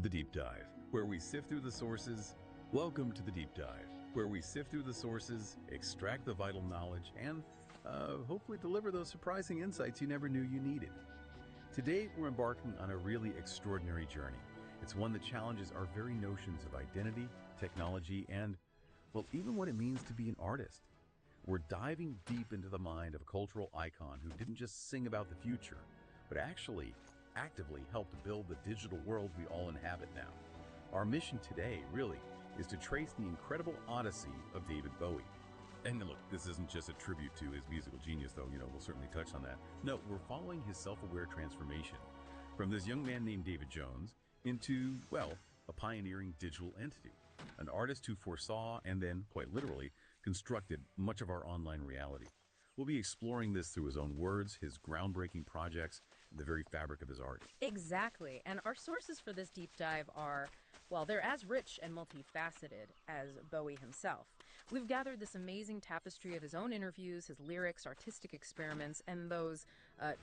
to the Deep Dive, where we sift through the sources. Welcome to the Deep Dive, where we sift through the sources, extract the vital knowledge, and hopefully deliver those surprising insights you never knew you needed. Today, we're embarking on a really extraordinary journey. It's one that challenges our very notions of identity, technology, and, well, even what it means to be an artist. We're diving deep into the mind of a cultural icon who didn't just sing about the future, but actually actively helped build the digital world we all inhabit now. Our mission today, really, is to trace the incredible odyssey of David Bowie. And look, this isn't just a tribute to his musical genius, though, we'll certainly touch on that. No, we're following his self-aware transformation from this young man named David Jones into, well, a pioneering digital entity, an artist who foresaw and then, quite literally, constructed much of our online reality. We'll be exploring this through his own words, his groundbreaking projects, and the very fabric of his art. Exactly. And our sources for this deep dive are, well, they're as rich and multifaceted as Bowie himself. We've gathered this amazing tapestry of his own interviews, his lyrics, artistic experiments, and those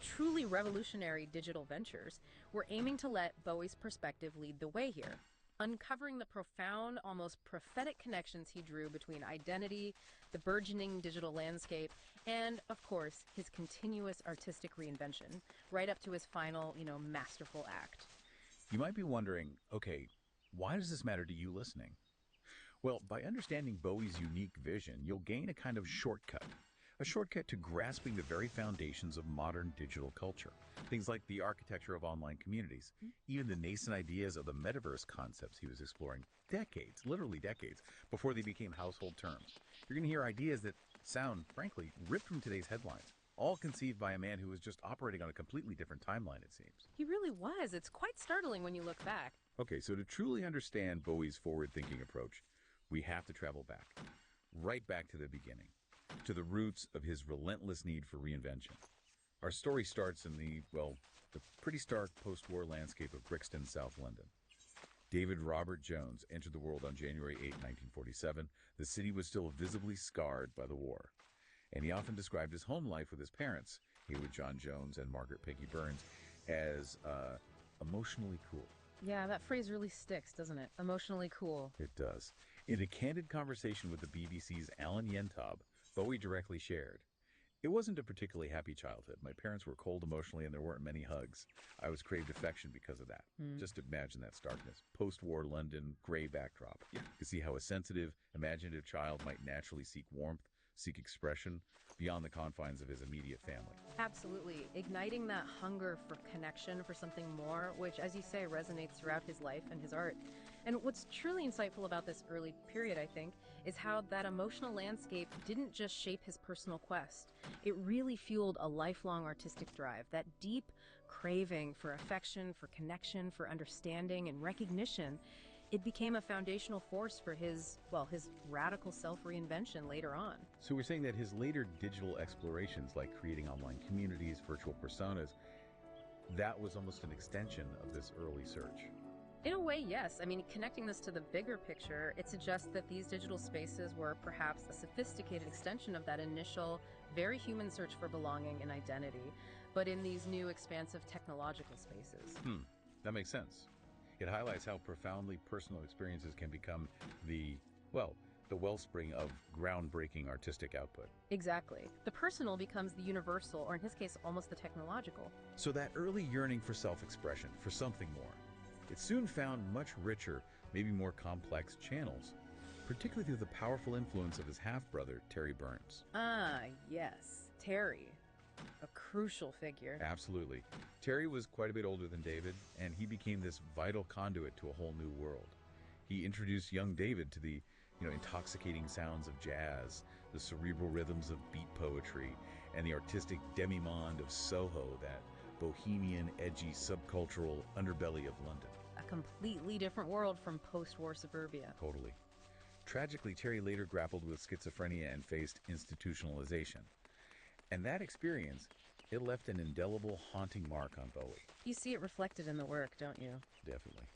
truly revolutionary digital ventures. We're aiming to let Bowie's perspective lead the way here, uncovering the profound, almost prophetic connections he drew between identity, the burgeoning digital landscape, and, of course, his continuous artistic reinvention, right up to his final, masterful act. You might be wondering, okay, why does this matter to you listening? Well, by understanding Bowie's unique vision, you'll gain a kind of shortcut. A shortcut to grasping the very foundations of modern digital culture. Things like the architecture of online communities, even the nascent ideas of the metaverse concepts he was exploring decades, literally decades, before they became household terms. You're going to hear ideas that sound, frankly, ripped from today's headlines, all conceived by a man who was just operating on a completely different timeline, it seems. He really was. It's quite startling when you look back. Okay, so to truly understand Bowie's forward-thinking approach, we have to travel back, right back to the beginning, to the roots of his relentless need for reinvention. Our story starts in the pretty stark post-war landscape of Brixton, South London. David Robert Jones entered the world on January 8, 1947. The city was still visibly scarred by the war. And he often described his home life with his parents, Haywood John Jones and Margaret Peggy Burns, as emotionally cool. Yeah, that phrase really sticks, doesn't it? Emotionally cool. It does. In a candid conversation with the BBC's Alan Yentob, Bowie directly shared, "It wasn't a particularly happy childhood. My parents were cold emotionally and there weren't many hugs. I was craved affection because of that." Just imagine that starkness. Post-war London, gray backdrop. You can see how a sensitive, imaginative child might naturally seek warmth, seek expression beyond the confines of his immediate family. Absolutely. Igniting that hunger for connection, for something more, which, as you say, resonates throughout his life and his art. And what's truly insightful about this early period, I think, is how that emotional landscape didn't just shape his personal quest. It really fueled a lifelong artistic drive, that deep craving for affection, for connection, for understanding and recognition. It became a foundational force for his radical self-reinvention later on. So we're saying that his later digital explorations, like creating online communities, virtual personas, that was almost an extension of this early search. In a way, yes. I mean, connecting this to the bigger picture, it suggests that these digital spaces were perhaps a sophisticated extension of that initial, very human search for belonging and identity, but in these new expansive technological spaces. That makes sense. It highlights how profoundly personal experiences can become the wellspring of groundbreaking artistic output. Exactly. The personal becomes the universal, or in his case, almost the technological. So that early yearning for self-expression, for something more, it soon found much richer, maybe more complex channels, particularly through the powerful influence of his half-brother, Terry Burns. Ah, yes. Terry. A crucial figure. Absolutely. Terry was quite a bit older than David, and he became this vital conduit to a whole new world. He introduced young David to the intoxicating sounds of jazz, the cerebral rhythms of beat poetry, and the artistic demi-monde of Soho, that bohemian, edgy, subcultural underbelly of London. A completely different world from post-war suburbia. Totally. Tragically, Terry later grappled with schizophrenia and faced institutionalization. And that experience, it left an indelible, haunting mark on Bowie. You see it reflected in the work, don't you? Definitely.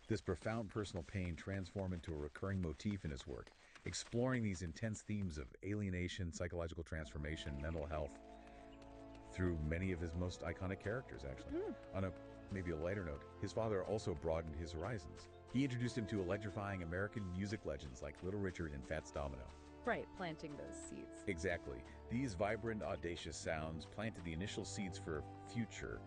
This profound personal pain transformed into a recurring motif in his work, exploring these intense themes of alienation, psychological transformation, mental health. through many of his most iconic characters, actually. On a maybe a lighter note, his father also broadened his horizons. He introduced him to electrifying American music legends like Little Richard and Fats Domino. Right, planting those seeds. Exactly. These vibrant, audacious sounds planted the initial seeds for future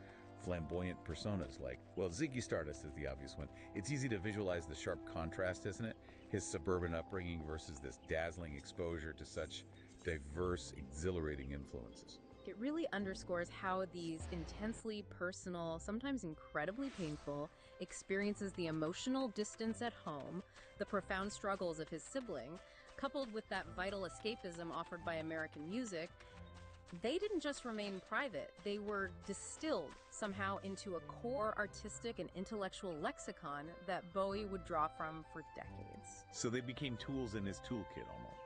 flamboyant personas like, well, Ziggy Stardust is the obvious one. It's easy to visualize the sharp contrast, isn't it? His suburban upbringing versus this dazzling exposure to such diverse, exhilarating influences. It really underscores how these intensely personal, sometimes incredibly painful, experiences the emotional distance at home, the profound struggles of his sibling, coupled with that vital escapism offered by American music. They didn't just remain private, they were distilled somehow into a core artistic and intellectual lexicon that Bowie would draw from for decades. So they became tools in his toolkit almost.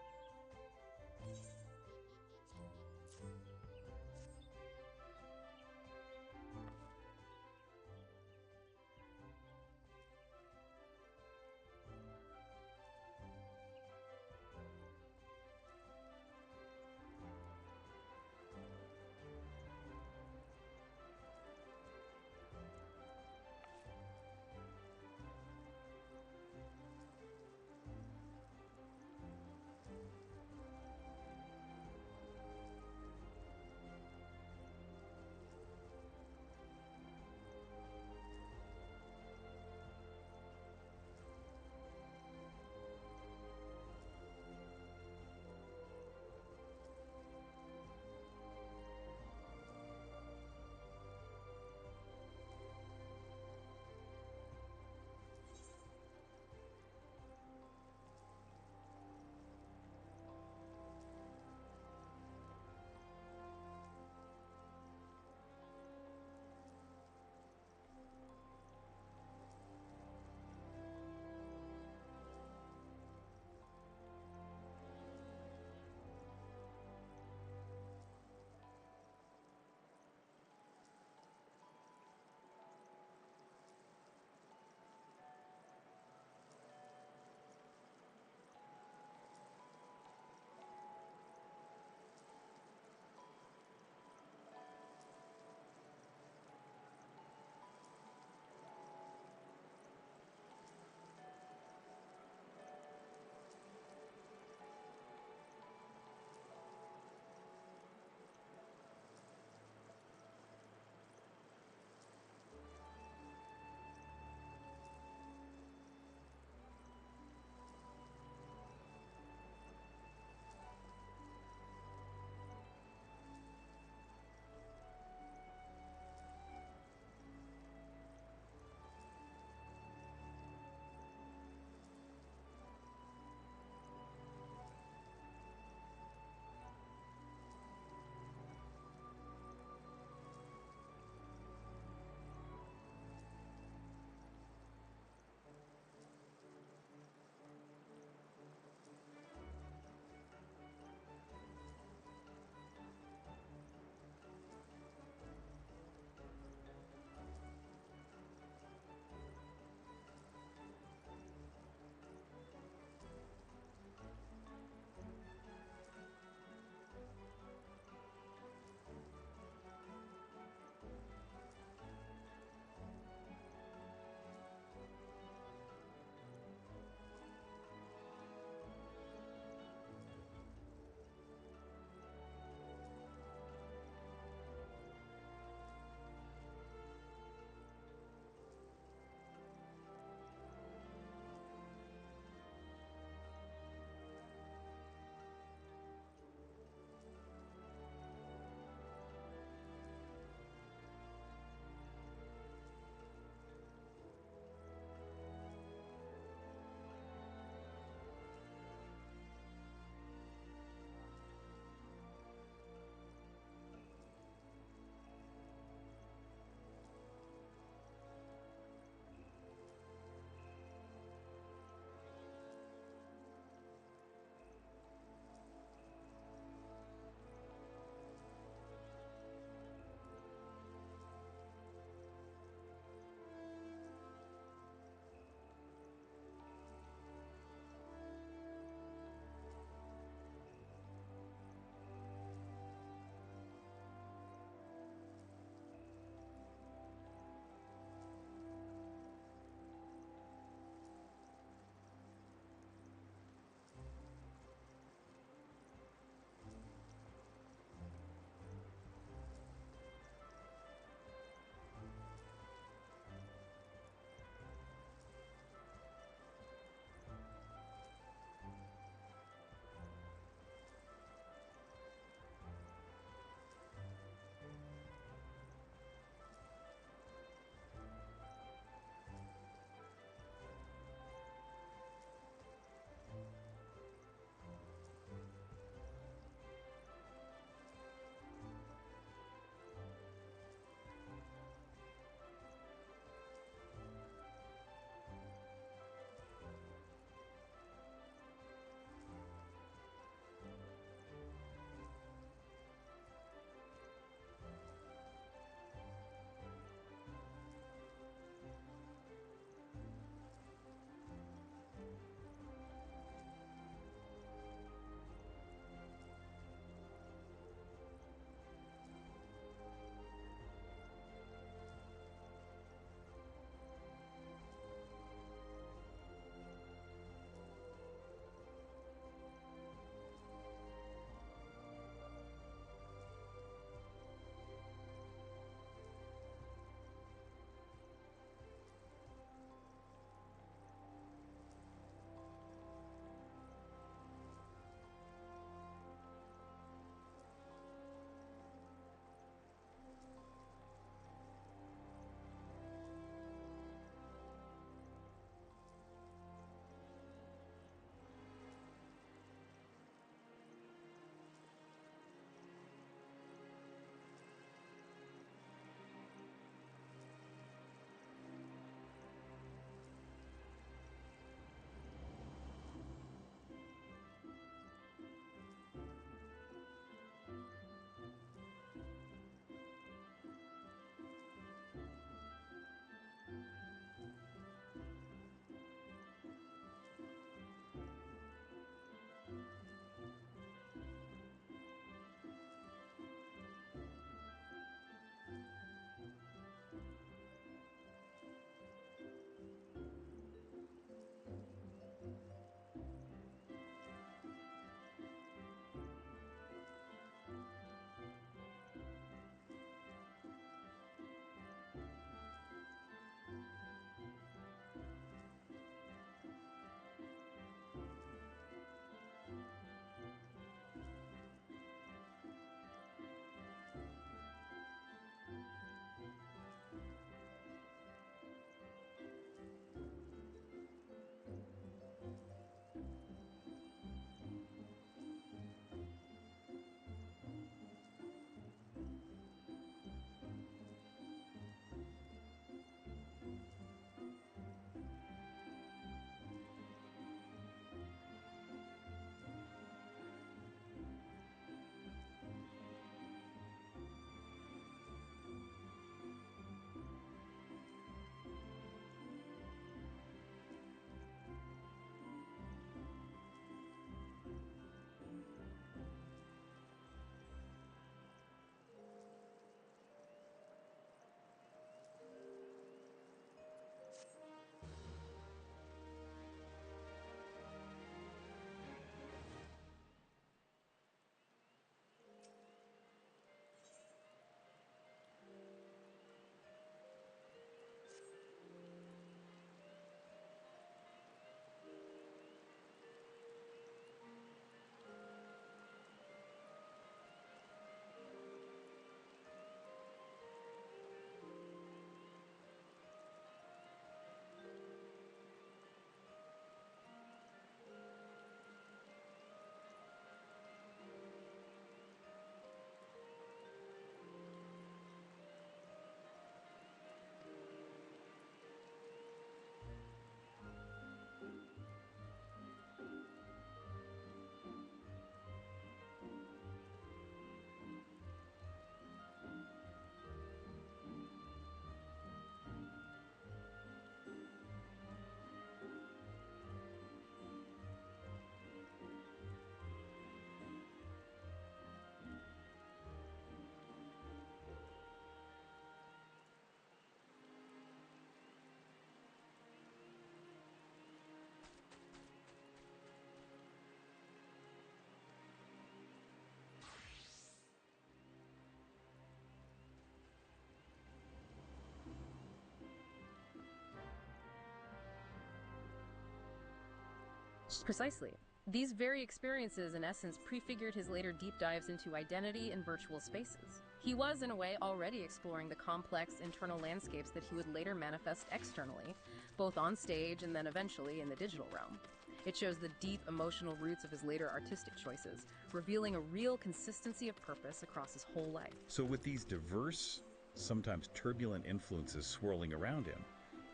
experience. Precisely. These very experiences, in essence, prefigured his later deep dives into identity in virtual spaces. He was, in a way, already exploring the complex internal landscapes that he would later manifest externally, both on stage and then eventually in the digital realm. It shows the deep emotional roots of his later artistic choices, revealing a real consistency of purpose across his whole life. So with these diverse, sometimes turbulent influences swirling around him,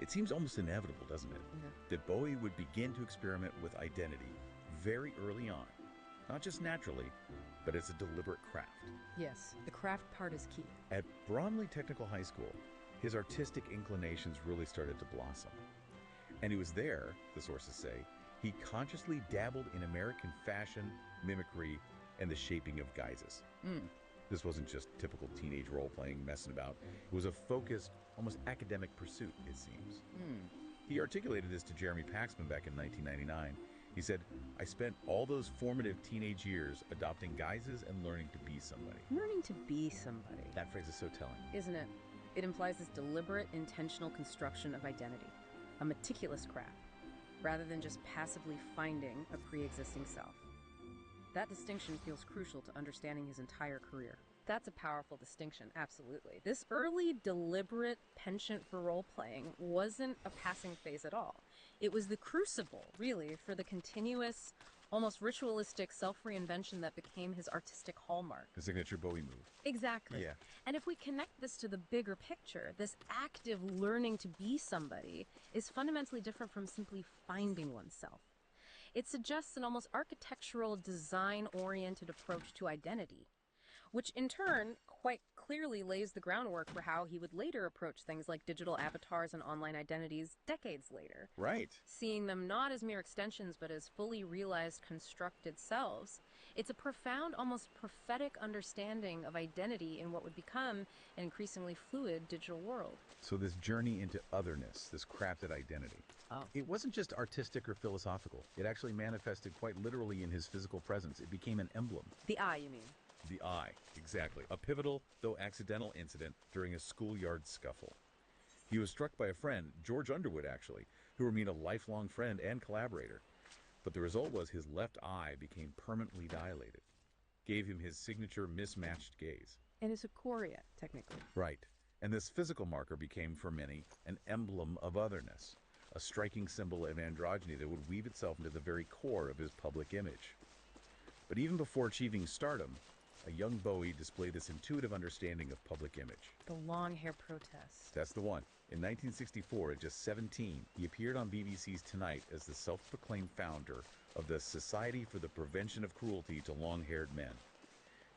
it seems almost inevitable, doesn't it, that Bowie would begin to experiment with identity very early on, not just naturally, but as a deliberate craft. Yes, the craft part is key. At Bromley Technical High School, his artistic inclinations really started to blossom. And it was there, the sources say, he consciously dabbled in American fashion, mimicry, and the shaping of guises. This wasn't just typical teenage role-playing, messing about. It was a focused, almost academic pursuit, it seems. He articulated this to Jeremy Paxman back in 1999. He said, "I spent all those formative teenage years adopting guises and learning to be somebody." Learning to be somebody. That phrase is so telling. Isn't it? It implies this deliberate, intentional construction of identity, a meticulous craft, rather than just passively finding a pre-existing self. That distinction feels crucial to understanding his entire career. That's a powerful distinction, absolutely. This early, deliberate penchant for role-playing wasn't a passing phase at all. It was the crucible, really, for the continuous, almost ritualistic self-reinvention that became his artistic hallmark. The signature Bowie move. Exactly. Yeah. And if we connect this to the bigger picture, this active learning to be somebody is fundamentally different from simply finding oneself. It suggests an almost architectural, design-oriented approach to identity, which in turn quite clearly lays the groundwork for how he would later approach things like digital avatars and online identities decades later. Right. Seeing them not as mere extensions, but as fully realized constructed selves. It's a profound, almost prophetic understanding of identity in what would become an increasingly fluid digital world. So this journey into otherness, this crafted identity, it wasn't just artistic or philosophical. It actually manifested quite literally in his physical presence. It became an emblem. The I, you mean? The eye, exactly. A pivotal, though accidental, incident during a schoolyard scuffle. He was struck by a friend, George Underwood actually, who remained a lifelong friend and collaborator. But the result was his left eye became permanently dilated. Gave him his signature mismatched gaze. And it's a chorea, technically. Right. And this physical marker became, for many, an emblem of otherness. A striking symbol of androgyny that would weave itself into the very core of his public image. But even before achieving stardom, a young Bowie displayed this intuitive understanding of public image. The long hair protest. That's the one. In 1964, at just 17, he appeared on BBC's Tonight as the self-proclaimed founder of the Society for the Prevention of Cruelty to Long-Haired Men.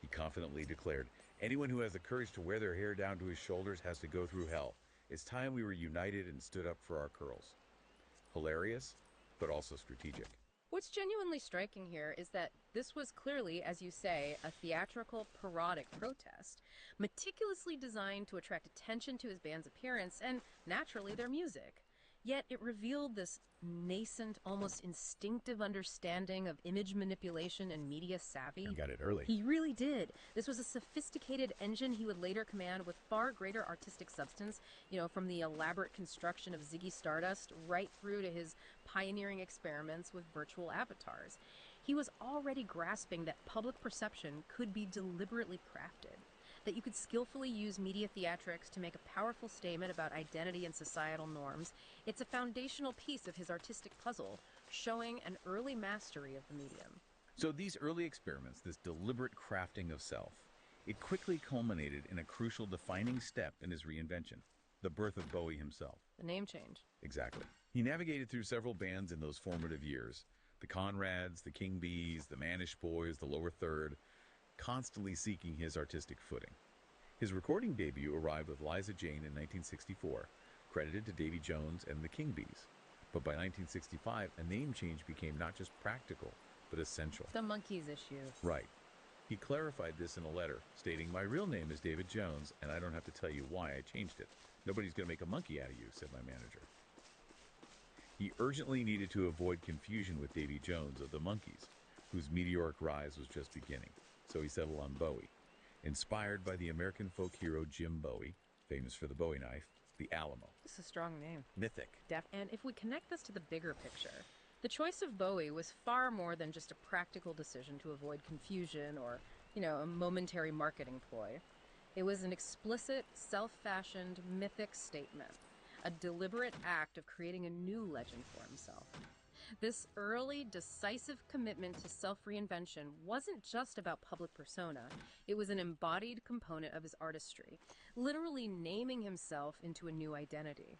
He confidently declared, "Anyone who has the courage to wear their hair down to his shoulders has to go through hell. It's time we were united and stood up for our curls." Hilarious, but also strategic. What's genuinely striking here is that this was clearly, as you say, a theatrical, parodic protest, meticulously designed to attract attention to his band's appearance and, naturally, their music. Yet it revealed this nascent, almost instinctive understanding of image manipulation and media savvy. He got it early. He really did. This was a sophisticated engine he would later command with far greater artistic substance, from the elaborate construction of Ziggy Stardust right through to his pioneering experiments with virtual avatars. He was already grasping that public perception could be deliberately crafted, that you could skillfully use media theatrics to make a powerful statement about identity and societal norms. It's a foundational piece of his artistic puzzle, showing an early mastery of the medium. So these early experiments, this deliberate crafting of self, it quickly culminated in a crucial defining step in his reinvention, the birth of Bowie himself. The name change. Exactly. He navigated through several bands in those formative years, the Conrads, the King Bees, the Manish Boys, the Lower Third, constantly seeking his artistic footing. His recording debut arrived with Liza Jane in 1964, credited to Davy Jones and the King Bees. But by 1965, a name change became not just practical, but essential. The Monkees issue. Right. He clarified this in a letter, stating, "My real name is David Jones, and I don't have to tell you why I changed it. Nobody's going to make a monkey out of you," said my manager. He urgently needed to avoid confusion with Davy Jones of the Monkees, whose meteoric rise was just beginning. So he settled on Bowie, inspired by the American folk hero Jim Bowie, famous for the Bowie knife, the Alamo. It's a strong name. Mythic. And if we connect this to the bigger picture, The choice of Bowie was far more than just a practical decision to avoid confusion or, a momentary marketing ploy. It was an explicit, self-fashioned, mythic statement, a deliberate act of creating a new legend for himself. This early, decisive commitment to self-reinvention wasn't just about public persona. It was an embodied component of his artistry, literally naming himself into a new identity.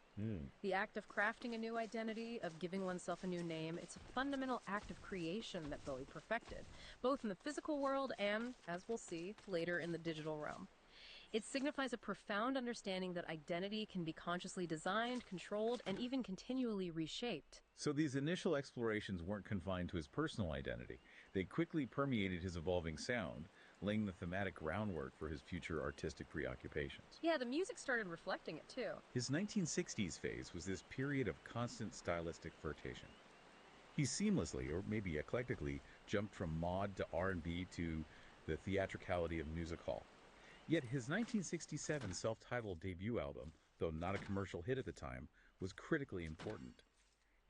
The act of crafting a new identity, of giving oneself a new name, it's a fundamental act of creation that Bowie perfected, both in the physical world and, as we'll see, later in the digital realm. It signifies a profound understanding that identity can be consciously designed, controlled, and even continually reshaped. So these initial explorations weren't confined to his personal identity. They quickly permeated his evolving sound, laying the thematic groundwork for his future artistic preoccupations. Yeah, the music started reflecting it too. His 1960s phase was this period of constant stylistic flirtation. He seamlessly, or maybe eclectically, jumped from mod to R&B to the theatricality of music hall. Yet his 1967 self-titled debut album, though not a commercial hit at the time, was critically important.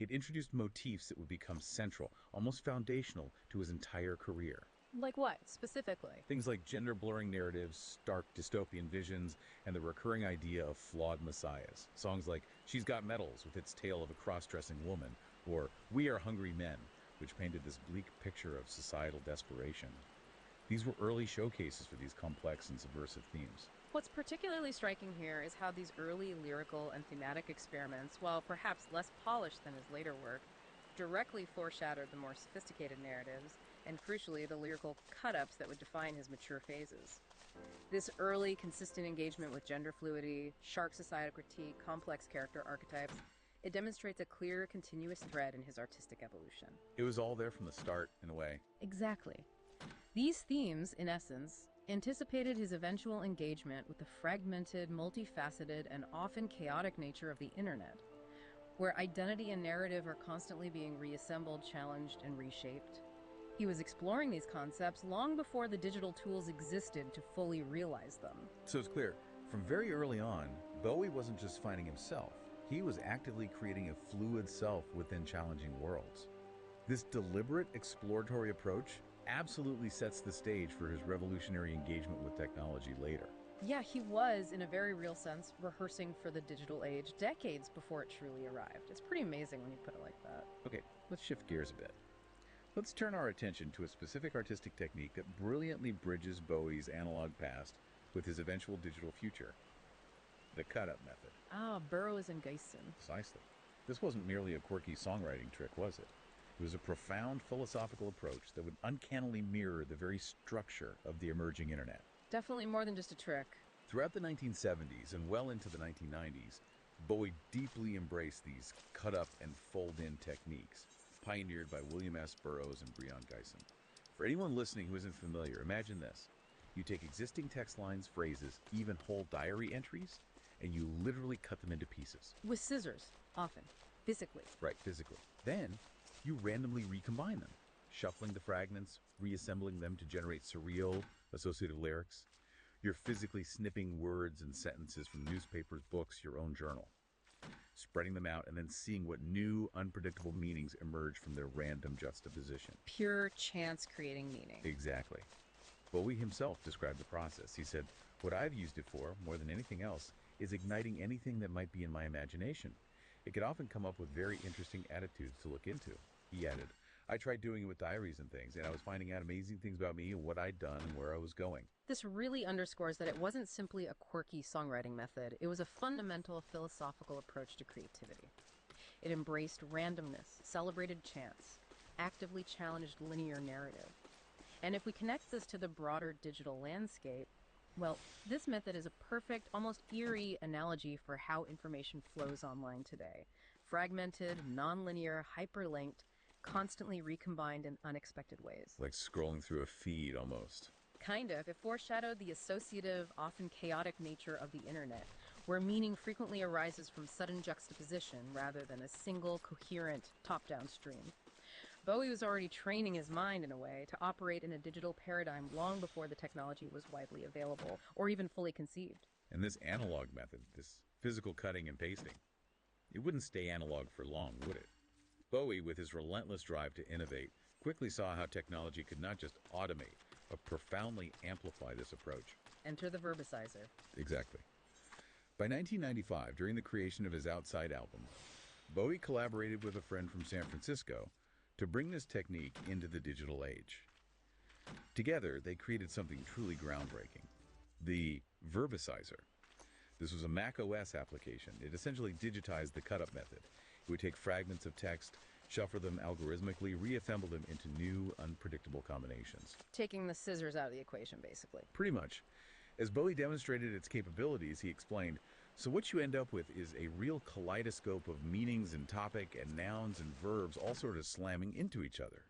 It introduced motifs that would become central, almost foundational, to his entire career. Like what, specifically? Things like gender-blurring narratives, stark dystopian visions, and the recurring idea of flawed messiahs. Songs like She's Got Medals, with its tale of a cross-dressing woman, or We Are Hungry Men, which painted this bleak picture of societal desperation. These were early showcases for these complex and subversive themes. What's particularly striking here is how these early lyrical and thematic experiments, while perhaps less polished than his later work, directly foreshadowed the more sophisticated narratives, and crucially, the lyrical cut-ups that would define his mature phases. This early, consistent engagement with gender fluidity, sharp societal critique, complex character archetypes, it demonstrates a clear, continuous thread in his artistic evolution. It was all there from the start, in a way. Exactly. These themes, in essence, anticipated his eventual engagement with the fragmented, multifaceted, and often chaotic nature of the internet, where identity and narrative are constantly being reassembled, challenged, and reshaped. He was exploring these concepts long before the digital tools existed to fully realize them. So it's clear, from very early on, Bowie wasn't just finding himself. He was actively creating a fluid self within challenging worlds. This deliberate, exploratory approach absolutely sets the stage for his revolutionary engagement with technology later. Yeah, he was, in a very real sense, rehearsing for the digital age decades before it truly arrived. It's pretty amazing when you put it like that. Okay, let's shift gears a bit. Let's turn our attention to a specific artistic technique that brilliantly bridges Bowie's analog past with his eventual digital future. The cut-up method. Ah, Burroughs and Geisen. Precisely. This wasn't merely a quirky songwriting trick, was it? It was a profound philosophical approach that would uncannily mirror the very structure of the emerging internet. Definitely more than just a trick. Throughout the 1970s and well into the 1990s, Bowie deeply embraced these cut-up and fold-in techniques, pioneered by William S. Burroughs and Brion Gysin. For anyone listening who isn't familiar, imagine this. You take existing text lines, phrases, even whole diary entries, and you literally cut them into pieces. With scissors, often. Physically. Right, physically. Then, you randomly recombine them, shuffling the fragments, reassembling them to generate surreal, associative lyrics. You're physically snipping words and sentences from newspapers, books, your own journal, spreading them out and then seeing what new, unpredictable meanings emerge from their random juxtaposition. Pure chance creating meaning. Exactly. Bowie himself described the process. He said, "What I've used it for, more than anything else, is igniting anything that might be in my imagination. It could often come up with very interesting attitudes to look into." He added, "I tried doing it with diaries and things, and I was finding out amazing things about me and what I'd done and where I was going." This really underscores that it wasn't simply a quirky songwriting method. It was a fundamental philosophical approach to creativity. It embraced randomness, celebrated chance, actively challenged linear narrative. And if we connect this to the broader digital landscape, well, this method is a perfect, almost eerie analogy for how information flows online today. Fragmented, nonlinear, hyperlinked, constantly recombined in unexpected ways. Like scrolling through a feed almost. Kind of. It foreshadowed the associative, often chaotic nature of the internet, where meaning frequently arises from sudden juxtaposition rather than a single, coherent, top-down stream. Bowie was already training his mind, in a way, to operate in a digital paradigm long before the technology was widely available, or even fully conceived. And this analog method, this physical cutting and pasting, it wouldn't stay analog for long, would it? Bowie, with his relentless drive to innovate, quickly saw how technology could not just automate, but profoundly amplify this approach. Enter the verbicizer. Exactly. By 1995, during the creation of his Outside album, Bowie collaborated with a friend from San Francisco to bring this technique into the digital age. Together, they created something truly groundbreaking, the verbicizer. This was a Mac OS application. It essentially digitized the cut-up method. It would take fragments of text, shuffle them algorithmically, reassemble them into new, unpredictable combinations. Taking the scissors out of the equation, basically. Pretty much. As Bowie demonstrated its capabilities, he explained, so what you end up with is a real kaleidoscope of meanings and topic and nouns and verbs all sort of slamming into each other.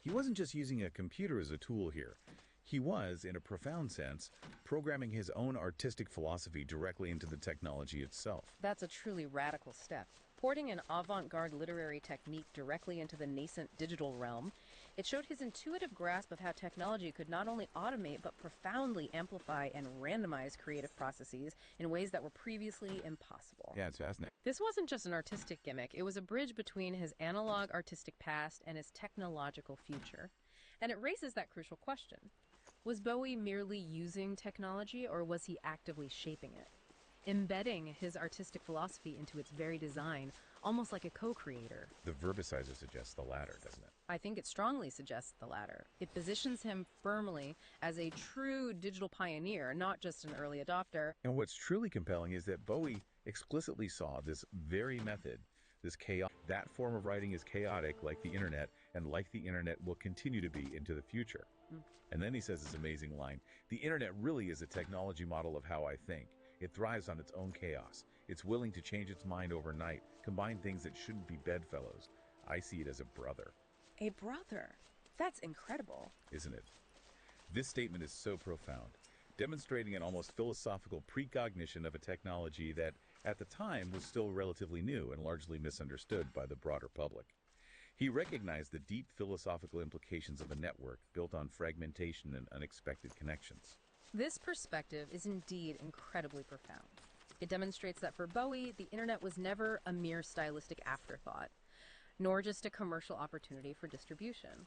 He wasn't just using a computer as a tool here. He was, in a profound sense, programming his own artistic philosophy directly into the technology itself. That's a truly radical step. Porting an avant-garde literary technique directly into the nascent digital realm, it showed his intuitive grasp of how technology could not only automate but profoundly amplify and randomize creative processes in ways that were previously impossible. Yeah, it's fascinating. This wasn't just an artistic gimmick, it was a bridge between his analog artistic past and his technological future. And it raises that crucial question. Was Bowie merely using technology, or was he actively shaping it? Embedding his artistic philosophy into its very design, almost like a co-creator. The verbicizer suggests the latter, doesn't it? I think it strongly suggests the latter. It positions him firmly as a true digital pioneer, not just an early adopter. And what's truly compelling is that Bowie explicitly saw this very method, this chaos. That form of writing is chaotic, like the internet, and like the internet will continue to be into the future. And then he says this amazing line, the internet really is a technology model of how I think. It thrives on its own chaos. It's willing to change its mind overnight, combine things that shouldn't be bedfellows. I see it as a brother. A brother? That's incredible. Isn't it? This statement is so profound, demonstrating an almost philosophical precognition of a technology that, at the time, was still relatively new and largely misunderstood by the broader public. He recognized the deep philosophical implications of a network built on fragmentation and unexpected connections. This perspective is indeed incredibly profound. It demonstrates that for Bowie, the internet was never a mere stylistic afterthought, nor just a commercial opportunity for distribution.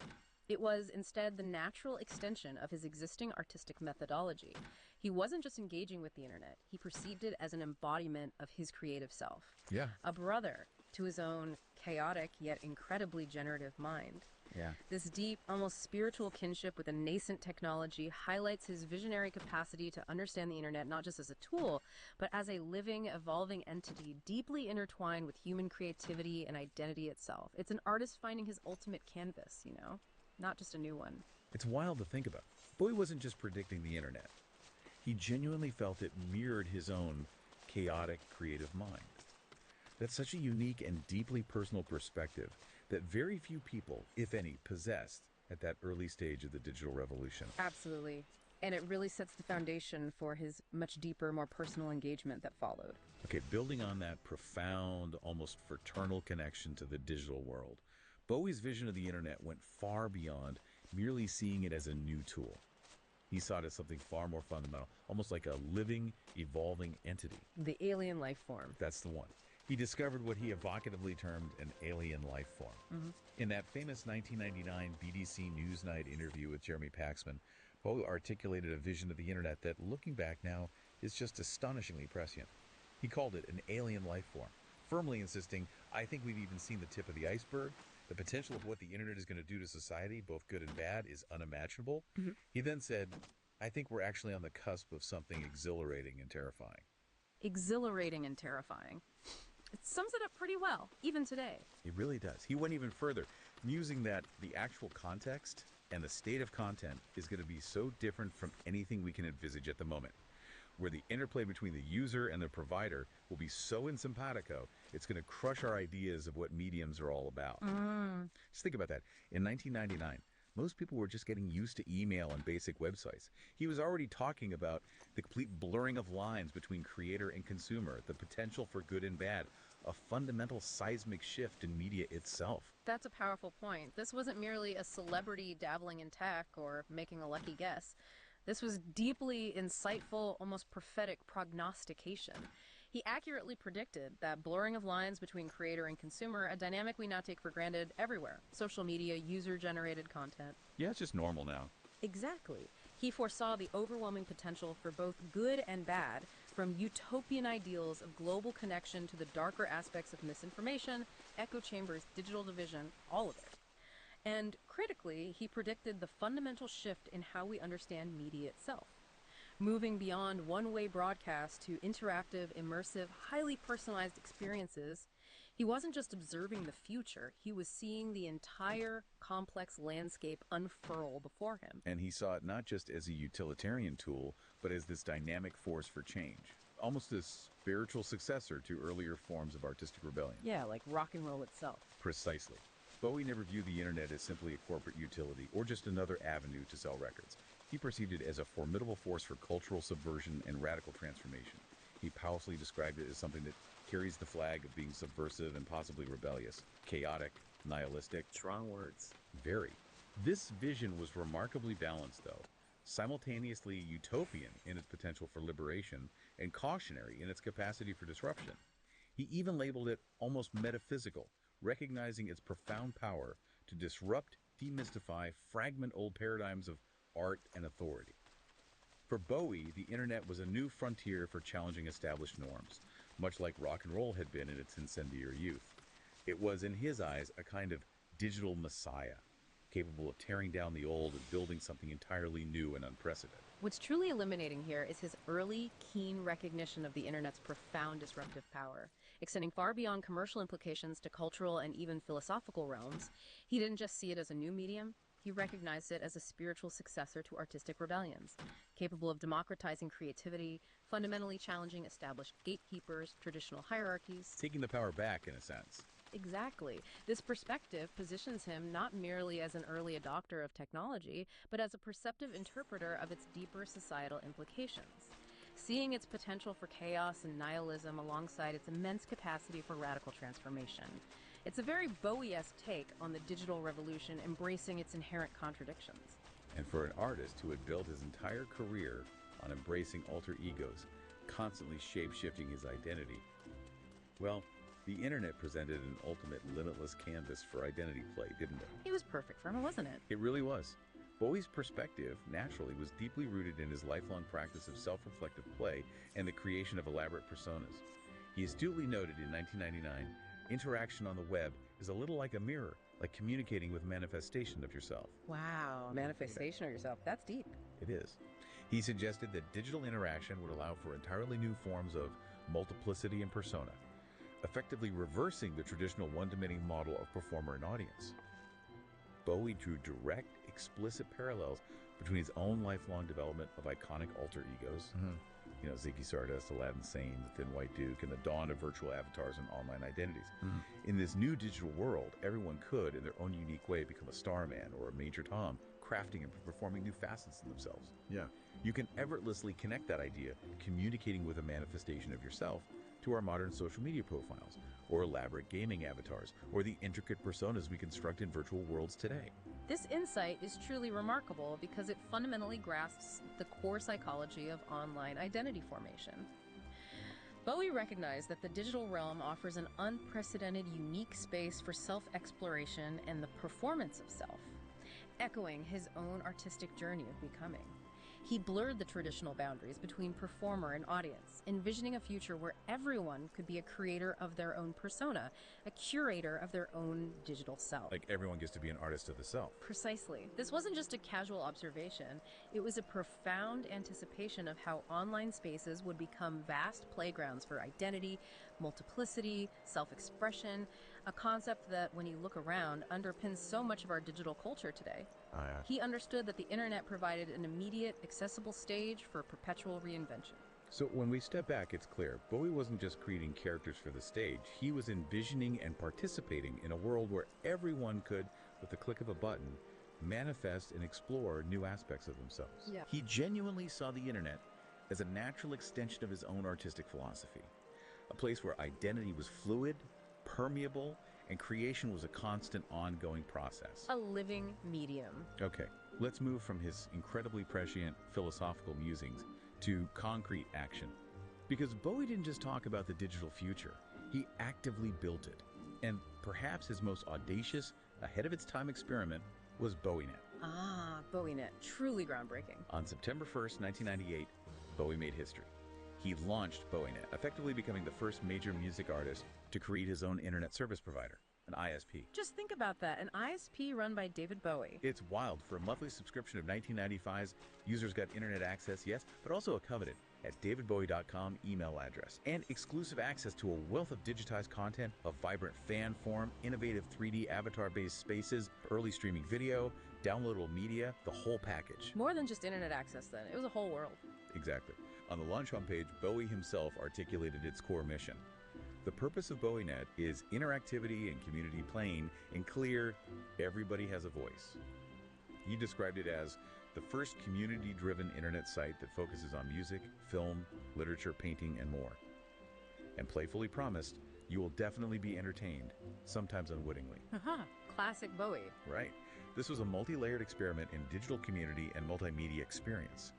It was instead the natural extension of his existing artistic methodology. He wasn't just engaging with the internet, he perceived it as an embodiment of his creative self. Yeah. A brother to his own chaotic yet incredibly generative mind. Yeah. This deep, almost spiritual kinship with a nascent technology highlights his visionary capacity to understand the internet not just as a tool, but as a living, evolving entity deeply intertwined with human creativity and identity itself. It's an artist finding his ultimate canvas, you know, not just a new one. It's wild to think about. Bowie wasn't just predicting the internet. He genuinely felt it mirrored his own chaotic, creative mind. That's such a unique and deeply personal perspective that very few people, if any, possessed at that early stage of the digital revolution. Absolutely. And it really sets the foundation for his much deeper, more personal engagement that followed. Okay, building on that profound, almost fraternal connection to the digital world, Bowie's vision of the internet went far beyond merely seeing it as a new tool. He saw it as something far more fundamental, almost like a living, evolving entity. The alien life form. That's the one. He discovered what he evocatively termed an alien life form. Mm-hmm. In that famous 1999 BDC Newsnight interview with Jeremy Paxman, Bowie articulated a vision of the internet that, looking back now, is just astonishingly prescient. He called it an alien life form, firmly insisting, I think we've even seen the tip of the iceberg. The potential of what the internet is going to do to society, both good and bad, is unimaginable. Mm-hmm. He then said, I think we're actually on the cusp of something exhilarating and terrifying. Exhilarating and terrifying. It sums it up pretty well, even today. It really does. He went even further, musing that the actual context and the state of content is going to be so different from anything we can envisage at the moment, where the interplay between the user and the provider will be so in simpatico, it's going to crush our ideas of what mediums are all about. Just think about that. In 1999, most people were just getting used to email and basic websites. He was already talking about the complete blurring of lines between creator and consumer, the potential for good and bad, a fundamental seismic shift in media itself. That's a powerful point. This wasn't merely a celebrity dabbling in tech or making a lucky guess. This was deeply insightful, almost prophetic prognostication. He accurately predicted that blurring of lines between creator and consumer, a dynamic we now take for granted everywhere. Social media, user-generated content. Yeah, it's just normal now. Exactly. He foresaw the overwhelming potential for both good and bad, from utopian ideals of global connection to the darker aspects of misinformation, echo chambers, digital division, all of it. And critically, he predicted the fundamental shift in how we understand media itself. Moving beyond one-way broadcast to interactive, immersive, highly personalized experiences, he wasn't just observing the future, he was seeing the entire complex landscape unfurl before him. And he saw it not just as a utilitarian tool, but as this dynamic force for change. Almost a spiritual successor to earlier forms of artistic rebellion. Yeah, like rock and roll itself. Precisely. Bowie never viewed the internet as simply a corporate utility or just another avenue to sell records. He perceived it as a formidable force for cultural subversion and radical transformation. He powerfully described it as something that carries the flag of being subversive and possibly rebellious, chaotic, nihilistic. Strong words. Very. This vision was remarkably balanced, though, simultaneously utopian in its potential for liberation and cautionary in its capacity for disruption. He even labeled it almost metaphysical, recognizing its profound power to disrupt, demystify, fragment old paradigms of art and authority. For Bowie, the internet was a new frontier for challenging established norms, much like rock and roll had been in its incendiary youth. It was, in his eyes, a kind of digital messiah, capable of tearing down the old and building something entirely new and unprecedented. What's truly illuminating here is his early, keen recognition of the internet's profound disruptive power. Extending far beyond commercial implications to cultural and even philosophical realms, he didn't just see it as a new medium, he recognized it as a spiritual successor to artistic rebellions, capable of democratizing creativity, fundamentally challenging established gatekeepers, traditional hierarchies. Taking the power back, in a sense. Exactly. This perspective positions him not merely as an early adopter of technology, but as a perceptive interpreter of its deeper societal implications, seeing its potential for chaos and nihilism alongside its immense capacity for radical transformation. It's a very Bowie-esque take on the digital revolution, embracing its inherent contradictions. And for an artist who had built his entire career on embracing alter egos, constantly shape-shifting his identity, well, the internet presented an ultimate limitless canvas for identity play, didn't it? It was perfect for him, wasn't it? It really was. Bowie's perspective, naturally, was deeply rooted in his lifelong practice of self-reflective play and the creation of elaborate personas. He astutely noted in 1999, interaction on the web is a little like a mirror, like communicating with manifestation of yourself. Wow, manifestation of yourself. That's deep. It is. He suggested that digital interaction would allow for entirely new forms of multiplicity and persona, effectively reversing the traditional one-to-many model of performer and audience. Bowie drew direct, explicit parallels between his own lifelong development of iconic alter egos, you know, Ziggy Stardust, Aladdin Sane, the Thin White Duke, and the dawn of virtual avatars and online identities. In this new digital world, everyone could, in their own unique way, become a Starman or a Major Tom, crafting and performing new facets of themselves. Yeah. You can effortlessly connect that idea, communicating with a manifestation of yourself, to our modern social media profiles, or elaborate gaming avatars, or the intricate personas we construct in virtual worlds today. This insight is truly remarkable because it fundamentally grasps the core psychology of online identity formation. Bowie recognized that the digital realm offers an unprecedented, unique space for self-exploration and the performance of self, echoing his own artistic journey of becoming. He blurred the traditional boundaries between performer and audience, envisioning a future where everyone could be a creator of their own persona, a curator of their own digital self. Like everyone gets to be an artist of the self. Precisely. This wasn't just a casual observation, it was a profound anticipation of how online spaces would become vast playgrounds for identity, multiplicity, self-expression, a concept that, when you look around, underpins so much of our digital culture today. Oh, yeah. He understood that the internet provided an immediate, accessible stage for perpetual reinvention. So when we step back, it's clear, Bowie wasn't just creating characters for the stage, he was envisioning and participating in a world where everyone could, with the click of a button, manifest and explore new aspects of themselves. Yeah. He genuinely saw the internet as a natural extension of his own artistic philosophy, a place where identity was fluid, permeable, and creation was a constant, ongoing process. A living medium. Okay, let's move from his incredibly prescient philosophical musings to concrete action. Because Bowie didn't just talk about the digital future, he actively built it. And perhaps his most audacious, ahead-of-its-time experiment was BowieNet. Ah, BowieNet, truly groundbreaking. On September 1st, 1998, Bowie made history. He launched BowieNet, effectively becoming the first major music artist to create his own internet service provider, an ISP. Just think about that, an ISP run by David Bowie. It's wild. For a monthly subscription of $19.95, users got internet access, yes, but also a coveted at davidbowie.com email address, and exclusive access to a wealth of digitized content, a vibrant fan forum, innovative 3D avatar-based spaces, early streaming video, downloadable media, the whole package. More than just internet access then, it was a whole world. Exactly. On the launch homepage, Bowie himself articulated its core mission. The purpose of BowieNet is interactivity and community playing in clear, everybody has a voice. He described it as the first community-driven internet site that focuses on music, film, literature, painting, and more. And playfully promised, you will definitely be entertained, sometimes unwittingly. Haha, classic Bowie. Right. This was a multi-layered experiment in digital community and multimedia experience.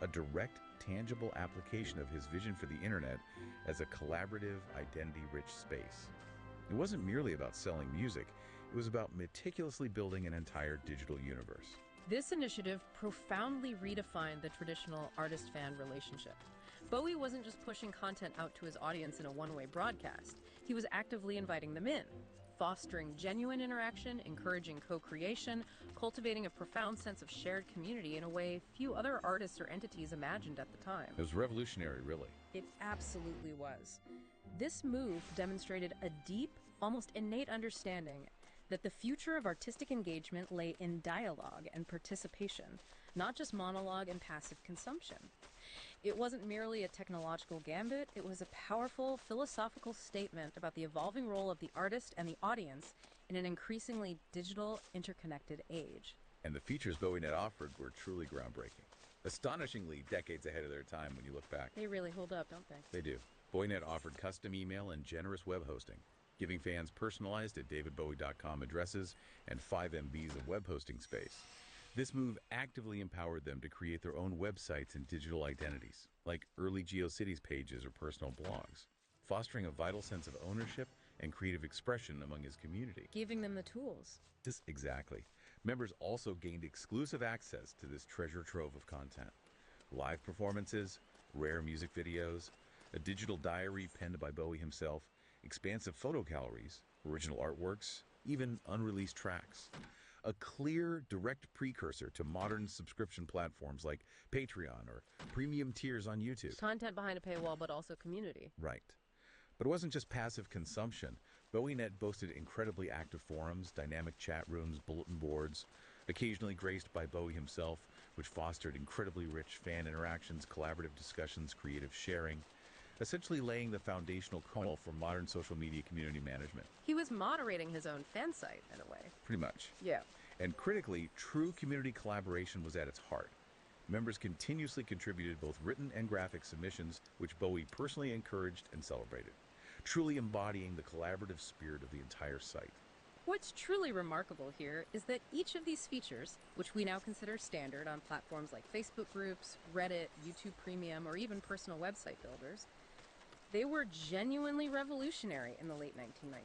A direct, tangible application of his vision for the internet as a collaborative, identity-rich space. It wasn't merely about selling music, it was about meticulously building an entire digital universe. This initiative profoundly redefined the traditional artist-fan relationship. Bowie wasn't just pushing content out to his audience in a one-way broadcast. He was actively inviting them in, fostering genuine interaction, encouraging co-creation, cultivating a profound sense of shared community in a way few other artists or entities imagined at the time. It was revolutionary, really. It absolutely was. This move demonstrated a deep, almost innate understanding that the future of artistic engagement lay in dialogue and participation, not just monologue and passive consumption. It wasn't merely a technological gambit, it was a powerful philosophical statement about the evolving role of the artist and the audience in an increasingly digital, interconnected age. And the features BowieNet offered were truly groundbreaking. Astonishingly decades ahead of their time when you look back. They really hold up, don't they? They do. BowieNet offered custom email and generous web hosting, giving fans personalized at davidbowie.com addresses and 5 MBs of web hosting space. This move actively empowered them to create their own websites and digital identities, like early GeoCities pages or personal blogs, fostering a vital sense of ownership and creative expression among his community. Giving them the tools. Exactly. Members also gained exclusive access to this treasure trove of content. Live performances, rare music videos, a digital diary penned by Bowie himself, expansive photo galleries, original artworks, even unreleased tracks. A clear, direct precursor to modern subscription platforms like Patreon or premium tiers on YouTube. Content behind a paywall, but also community. Right. But it wasn't just passive consumption. BowieNet boasted incredibly active forums, dynamic chat rooms, bulletin boards, occasionally graced by Bowie himself, which fostered incredibly rich fan interactions, collaborative discussions, creative sharing, essentially laying the foundational kernel for modern social media community management. He was moderating his own fan site, in a way. Pretty much. Yeah. And critically, true community collaboration was at its heart. Members continuously contributed both written and graphic submissions, which Bowie personally encouraged and celebrated, truly embodying the collaborative spirit of the entire site. What's truly remarkable here is that each of these features, which we now consider standard on platforms like Facebook groups, Reddit, YouTube Premium, or even personal website builders, they were genuinely revolutionary in the late 1990s.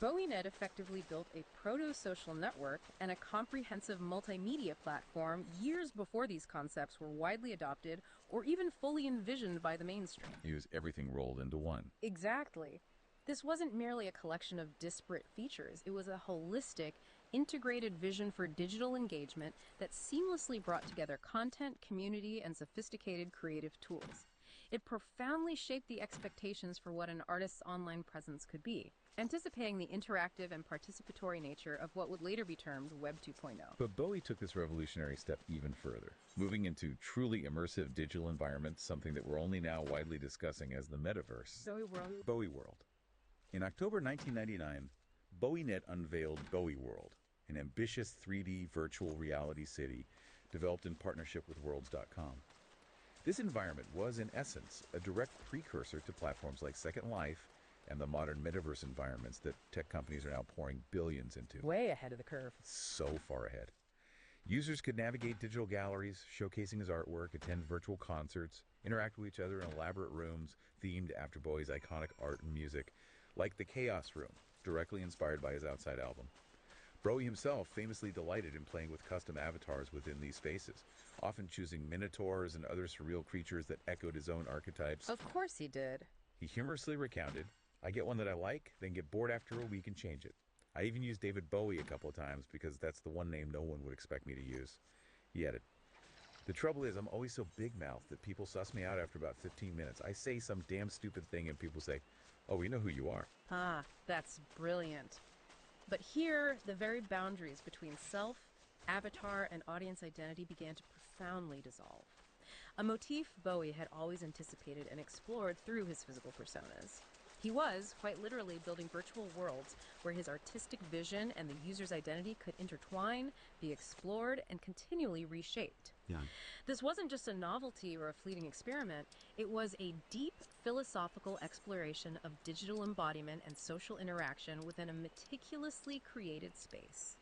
BowieNet effectively built a proto-social network and a comprehensive multimedia platform years before these concepts were widely adopted or even fully envisioned by the mainstream. It was everything rolled into one. Exactly. This wasn't merely a collection of disparate features. It was a holistic, integrated vision for digital engagement that seamlessly brought together content, community, and sophisticated creative tools. It profoundly shaped the expectations for what an artist's online presence could be, anticipating the interactive and participatory nature of what would later be termed Web 2.0. But Bowie took this revolutionary step even further, moving into truly immersive digital environments, something that we're only now widely discussing as the metaverse. Bowie World. In October 1999, BowieNet unveiled Bowie World, an ambitious 3D virtual reality city developed in partnership with Worlds.com. This environment was, in essence, a direct precursor to platforms like Second Life and the modern metaverse environments that tech companies are now pouring billions into. Way ahead of the curve. So far ahead. Users could navigate digital galleries, showcasing his artwork, attend virtual concerts, interact with each other in elaborate rooms themed after Bowie's iconic art and music, like the Chaos Room, directly inspired by his Outside album. Bowie himself famously delighted in playing with custom avatars within these spaces, often choosing minotaurs and other surreal creatures that echoed his own archetypes. Of course he did. He humorously recounted, "I get one that I like, then get bored after a week and change it. I even used David Bowie a couple of times because that's the one name no one would expect me to use." He added, "The trouble is I'm always so big-mouthed that people suss me out after about 15 minutes. I say some damn stupid thing and people say, 'Oh, we know who you are.'" Ah, that's brilliant. But here, the very boundaries between self, avatar, and audience identity began to profoundly dissolve. A motif Bowie had always anticipated and explored through his physical personas. He was, quite literally, building virtual worlds where his artistic vision and the user's identity could intertwine, be explored, and continually reshaped. Yeah. This wasn't just a novelty or a fleeting experiment, it was a deep philosophical exploration of digital embodiment and social interaction within a meticulously created space.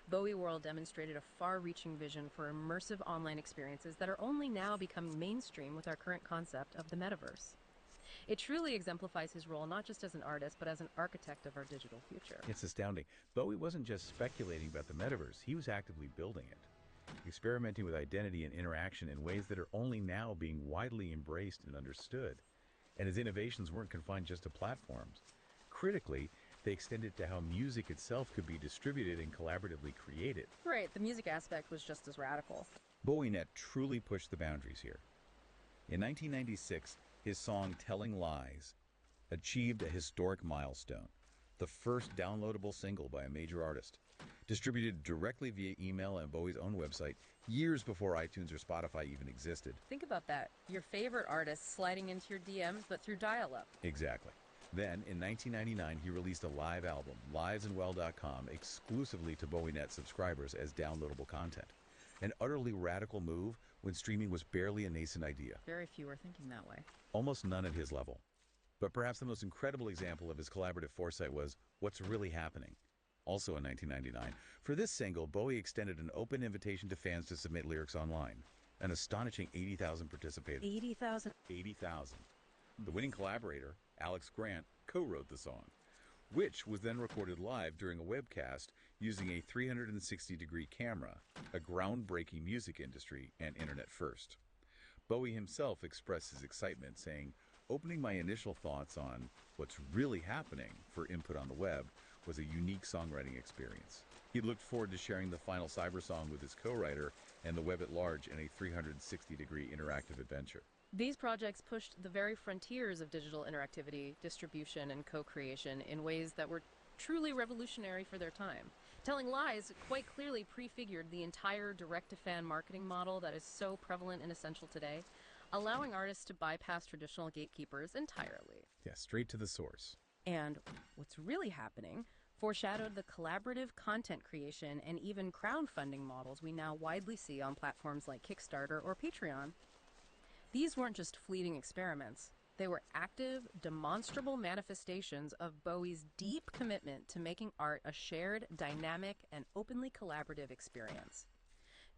Bowie World demonstrated a far-reaching vision for immersive online experiences that are only now becoming mainstream with our current concept of the metaverse. It truly exemplifies his role not just as an artist, but as an architect of our digital future. It's astounding. Bowie wasn't just speculating about the metaverse, he was actively building it, experimenting with identity and interaction in ways that are only now being widely embraced and understood. And his innovations weren't confined just to platforms. Critically, they extended to how music itself could be distributed and collaboratively created. Right, the music aspect was just as radical. BowieNet truly pushed the boundaries here. In 1996, his song Telling Lies achieved a historic milestone, the first downloadable single by a major artist, distributed directly via email and Bowie's own website years before iTunes or Spotify even existed. Think about that. Your favorite artist sliding into your DMs, but through dial-up. Exactly. Then, in 1999, he released a live album, livesandwell.com, exclusively to BowieNet subscribers as downloadable content. An utterly radical move when streaming was barely a nascent idea. Very few were thinking that way. Almost none at his level. But perhaps the most incredible example of his collaborative foresight was What's Really Happening, also in 1999. For this single, Bowie extended an open invitation to fans to submit lyrics online. An astonishing 80,000 participated. 80,000? 80,000. The winning collaborator, Alex Grant, co-wrote the song, which was then recorded live during a webcast using a 360-degree camera, a groundbreaking music industry and internet first. Bowie himself expressed his excitement, saying, "Opening my initial thoughts on what's really happening for input on the web was a unique songwriting experience." He looked forward to sharing the final cyber song with his co-writer and the web at large in a 360-degree interactive adventure. These projects pushed the very frontiers of digital interactivity, distribution, and co-creation in ways that were truly revolutionary for their time. Telling Lies quite clearly prefigured the entire direct-to-fan marketing model that is so prevalent and essential today, allowing artists to bypass traditional gatekeepers entirely. Yeah, straight to the source. And What's Really Happening foreshadowed the collaborative content creation and even crowdfunding models we now widely see on platforms like Kickstarter or Patreon. These weren't just fleeting experiments. They were active, demonstrable manifestations of Bowie's deep commitment to making art a shared, dynamic, and openly collaborative experience,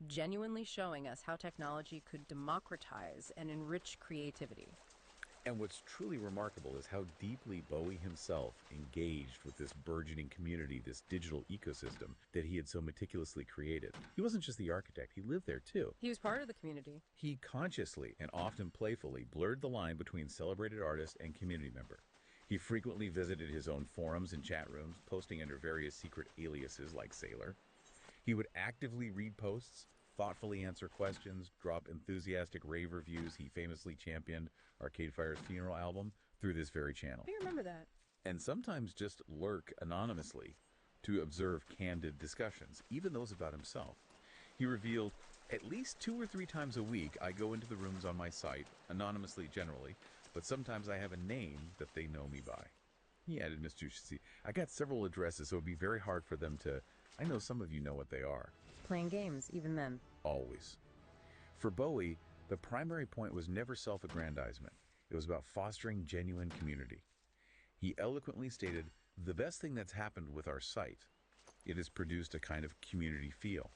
genuinely showing us how technology could democratize and enrich creativity. And what's truly remarkable is how deeply Bowie himself engaged with this burgeoning community, this digital ecosystem that he had so meticulously created. He wasn't just the architect, he lived there too. He was part of the community. He consciously and often playfully blurred the line between celebrated artist and community member. He frequently visited his own forums and chat rooms, posting under various secret aliases like Sailor. He would actively read posts, thoughtfully answer questions, drop enthusiastic rave reviews. He famously championed Arcade Fire's Funeral album through this very channel. I remember that. And sometimes just lurk anonymously to observe candid discussions, even those about himself. He revealed, "At least 2 or 3 times a week, I go into the rooms on my site, anonymously generally, but sometimes I have a name that they know me by." He added, "Mr. C, I got several addresses, so it would be very hard for them to, I know some of you know what they are." Playing games, even then. Always. For Bowie, the primary point was never self-aggrandizement. It was about fostering genuine community. He eloquently stated, "The best thing that's happened with our site, it has produced a kind of community feel,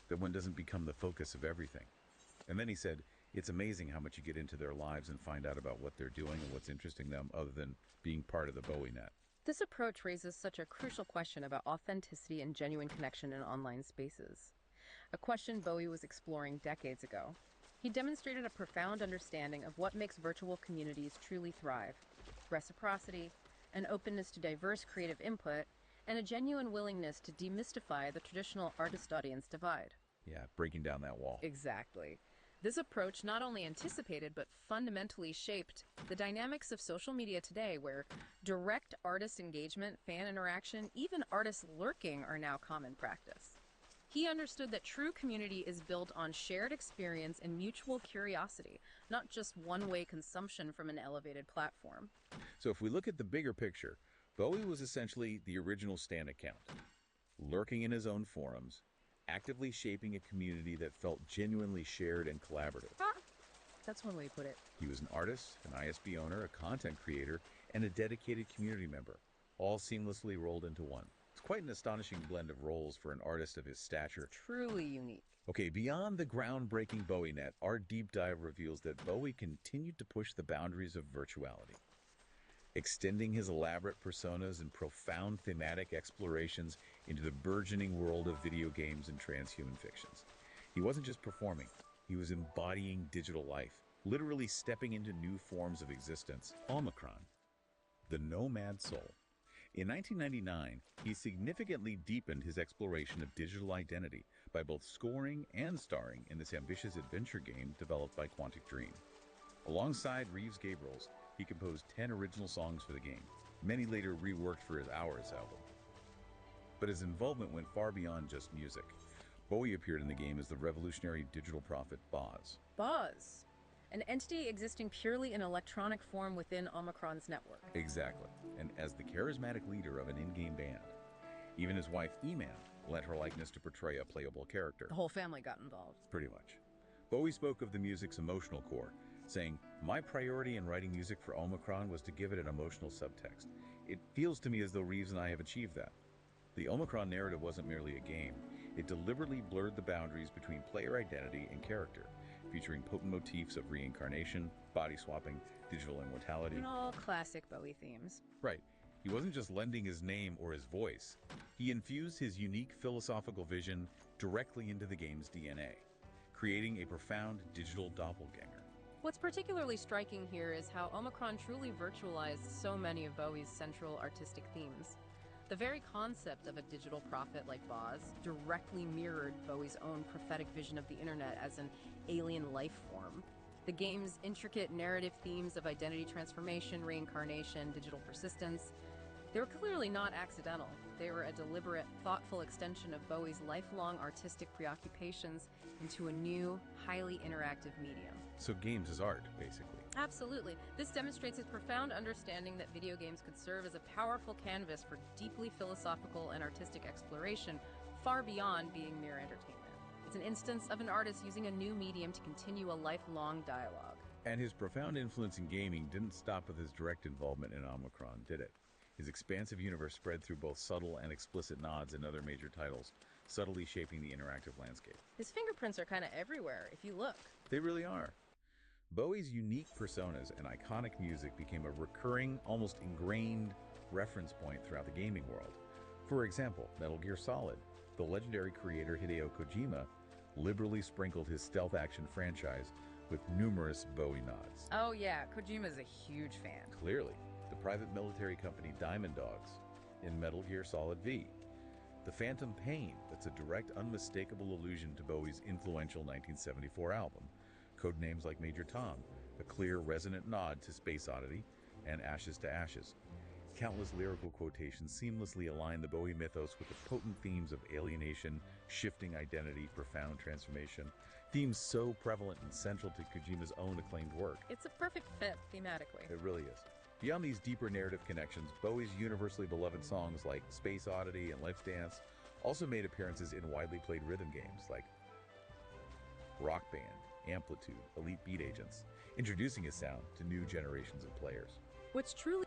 that one doesn't become the focus of everything." And then he said, It's amazing how much you get into their lives and find out about what they're doing and what's interesting them other than being part of the Bowie net. This approach raises such a crucial question about authenticity and genuine connection in online spaces, a question Bowie was exploring decades ago. He demonstrated a profound understanding of what makes virtual communities truly thrive: reciprocity, an openness to diverse creative input, and a genuine willingness to demystify the traditional artist-audience divide. Yeah, breaking down that wall. Exactly. This approach not only anticipated but fundamentally shaped the dynamics of social media today, where direct artist engagement, fan interaction, even artist lurking are now common practice. He understood that true community is built on shared experience and mutual curiosity, not just one-way consumption from an elevated platform. So if we look at the bigger picture, Bowie was essentially the original Stan account, lurking in his own forums, actively shaping a community that felt genuinely shared and collaborative. That's one way to put it. He was an artist, an ISB owner, a content creator, and a dedicated community member, all seamlessly rolled into one. It's quite an astonishing blend of roles for an artist of his stature. Truly unique. Okay, beyond the groundbreaking Bowie net, our deep dive reveals that Bowie continued to push the boundaries of virtuality, extending his elaborate personas and profound thematic explorations into the burgeoning world of video games and transhuman fictions. He wasn't just performing, he was embodying digital life, literally stepping into new forms of existence. Omicron, the nomad soul. In 1999, he significantly deepened his exploration of digital identity by both scoring and starring in this ambitious adventure game developed by Quantic Dream. Alongside Reeves Gabrels, he composed 10 original songs for the game, many later reworked for his Hours album. But his involvement went far beyond just music. Bowie appeared in the game as the revolutionary digital prophet Boz. Boz, an entity existing purely in electronic form within Omicron's network. Exactly, and as the charismatic leader of an in-game band. Even his wife, E-Man, lent her likeness to portray a playable character. The whole family got involved. Pretty much. Bowie spoke of the music's emotional core, saying, "My priority in writing music for Omicron was to give it an emotional subtext. It feels to me as though Reeves and I have achieved that." The Omicron narrative wasn't merely a game. It deliberately blurred the boundaries between player identity and character, featuring potent motifs of reincarnation, body swapping, digital immortality. And all classic Bowie themes. Right. He wasn't just lending his name or his voice. He infused his unique philosophical vision directly into the game's DNA, creating a profound digital doppelganger. What's particularly striking here is how Omicron truly virtualized so many of Bowie's central artistic themes. The very concept of a digital prophet like Boz directly mirrored Bowie's own prophetic vision of the internet as an alien life form. The game's intricate narrative themes of identity transformation, reincarnation, digital persistence, they were clearly not accidental. They were a deliberate, thoughtful extension of Bowie's lifelong artistic preoccupations into a new, highly interactive medium. So games is art, basically. Absolutely. This demonstrates his profound understanding that video games could serve as a powerful canvas for deeply philosophical and artistic exploration, far beyond being mere entertainment. It's an instance of an artist using a new medium to continue a lifelong dialogue. And his profound influence in gaming didn't stop with his direct involvement in Omicron, did it? His expansive universe spread through both subtle and explicit nods in other major titles, subtly shaping the interactive landscape. His fingerprints are kind of everywhere, if you look. They really are. Bowie's unique personas and iconic music became a recurring, almost ingrained reference point throughout the gaming world. For example, Metal Gear Solid. The legendary creator Hideo Kojima liberally sprinkled his stealth action franchise with numerous Bowie nods. Oh yeah, Kojima's a huge fan. Clearly, the private military company Diamond Dogs in Metal Gear Solid V. The Phantom Pain, that's a direct, unmistakable allusion to Bowie's influential 1974 album. Codenames like Major Tom, a clear, resonant nod to Space Oddity and Ashes to Ashes. Countless lyrical quotations seamlessly align the Bowie mythos with the potent themes of alienation, shifting identity, profound transformation, themes so prevalent and central to Kojima's own acclaimed work. It's a perfect fit thematically. It really is. Beyond these deeper narrative connections, Bowie's universally beloved songs like Space Oddity and Life's Dance also made appearances in widely played rhythm games like Rock Band, Amplitude, Elite Beat Agents, introducing his sound to new generations of players. What's truly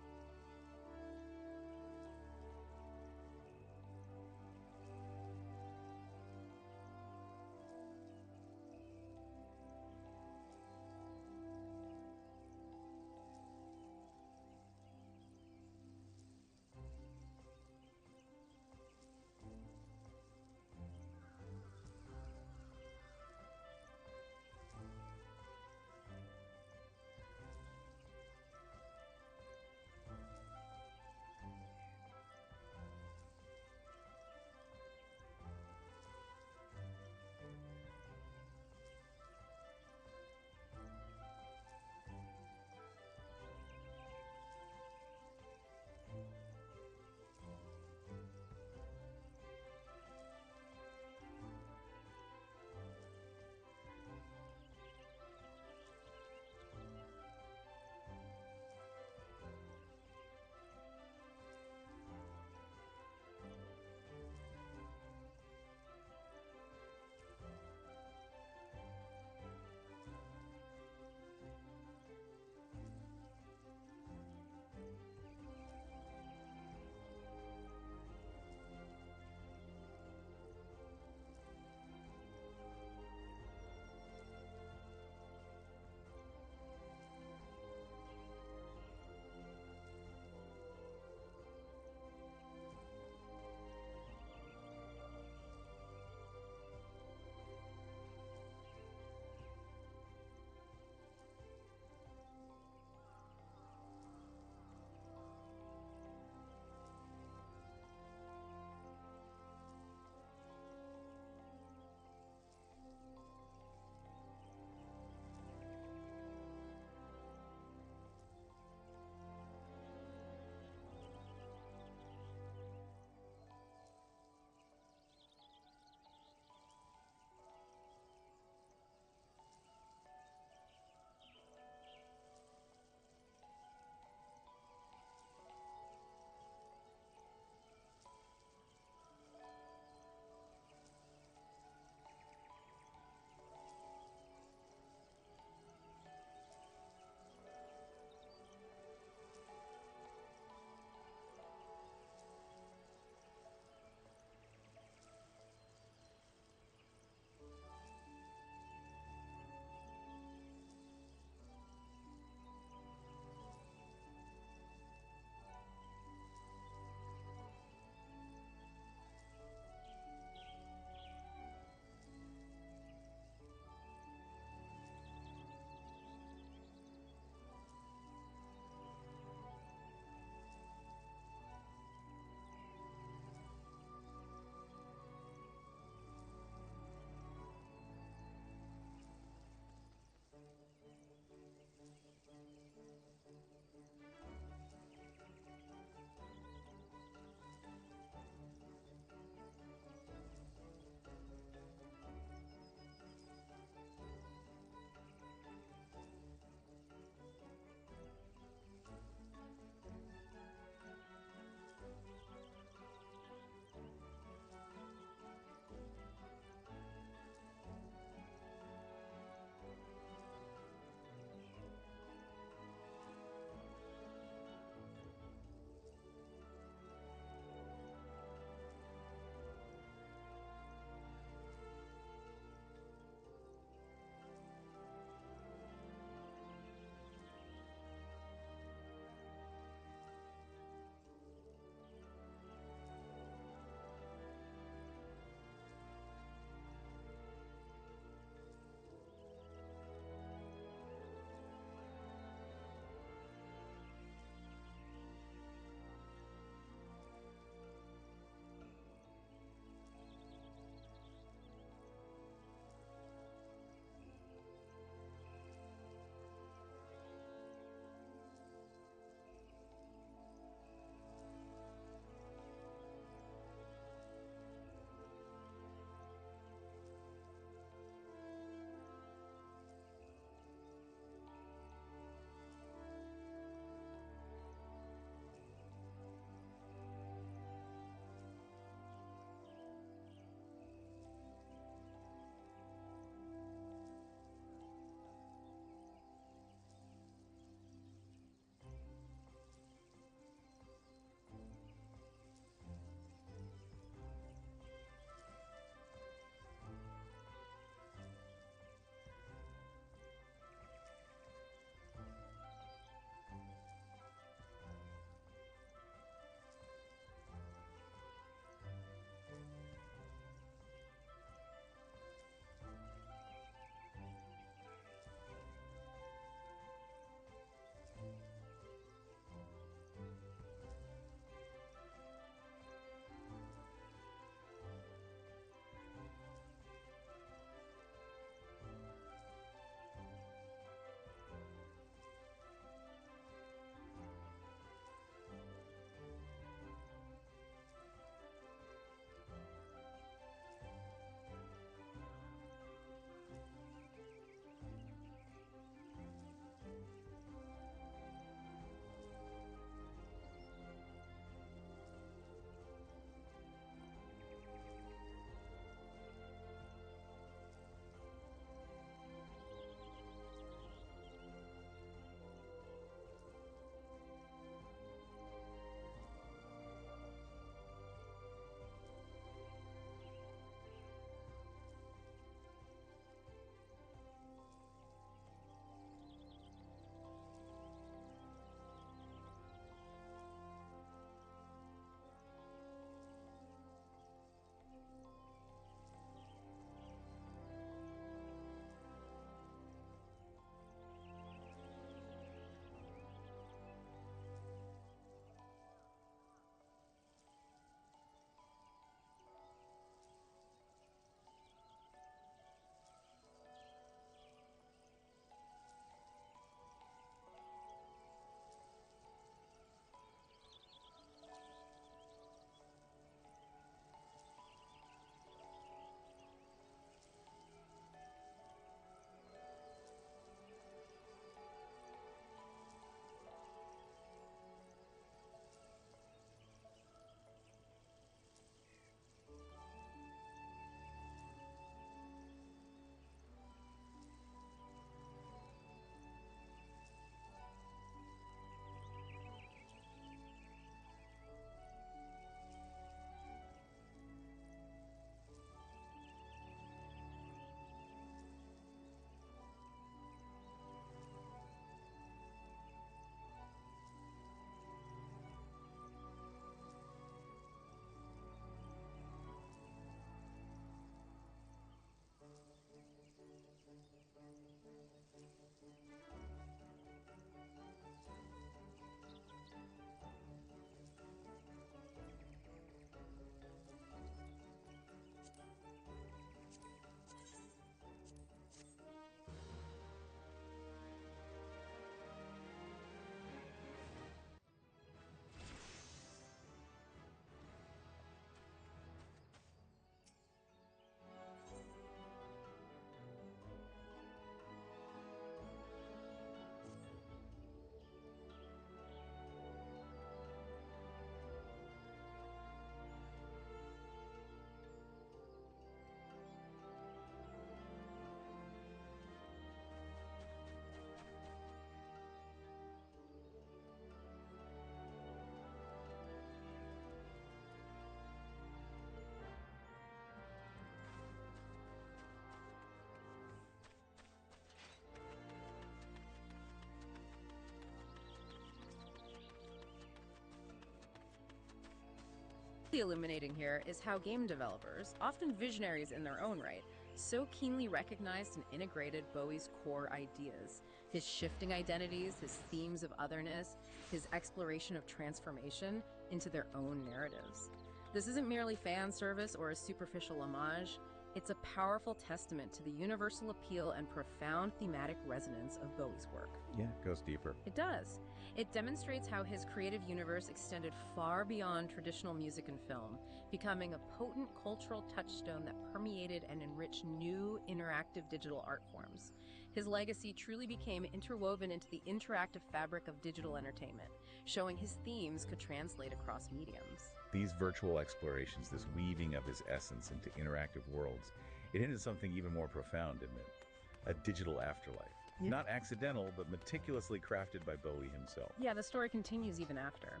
Illuminating here is how game developers, often visionaries in their own right, so keenly recognized and integrated Bowie's core ideas. His shifting identities, his themes of otherness, his exploration of transformation into their own narratives. This isn't merely fan service or a superficial homage. It's a powerful testament to the universal appeal and profound thematic resonance of Bowie's work. Yeah, it goes deeper. It does. It demonstrates how his creative universe extended far beyond traditional music and film, becoming a potent cultural touchstone that permeated and enriched new interactive digital art forms. His legacy truly became interwoven into the interactive fabric of digital entertainment, showing his themes could translate across mediums. These virtual explorations, this weaving of his essence into interactive worlds, it hinted something even more profound, didn't it? A digital afterlife. Yeah. Not accidental, but meticulously crafted by Bowie himself. Yeah, the story continues even after.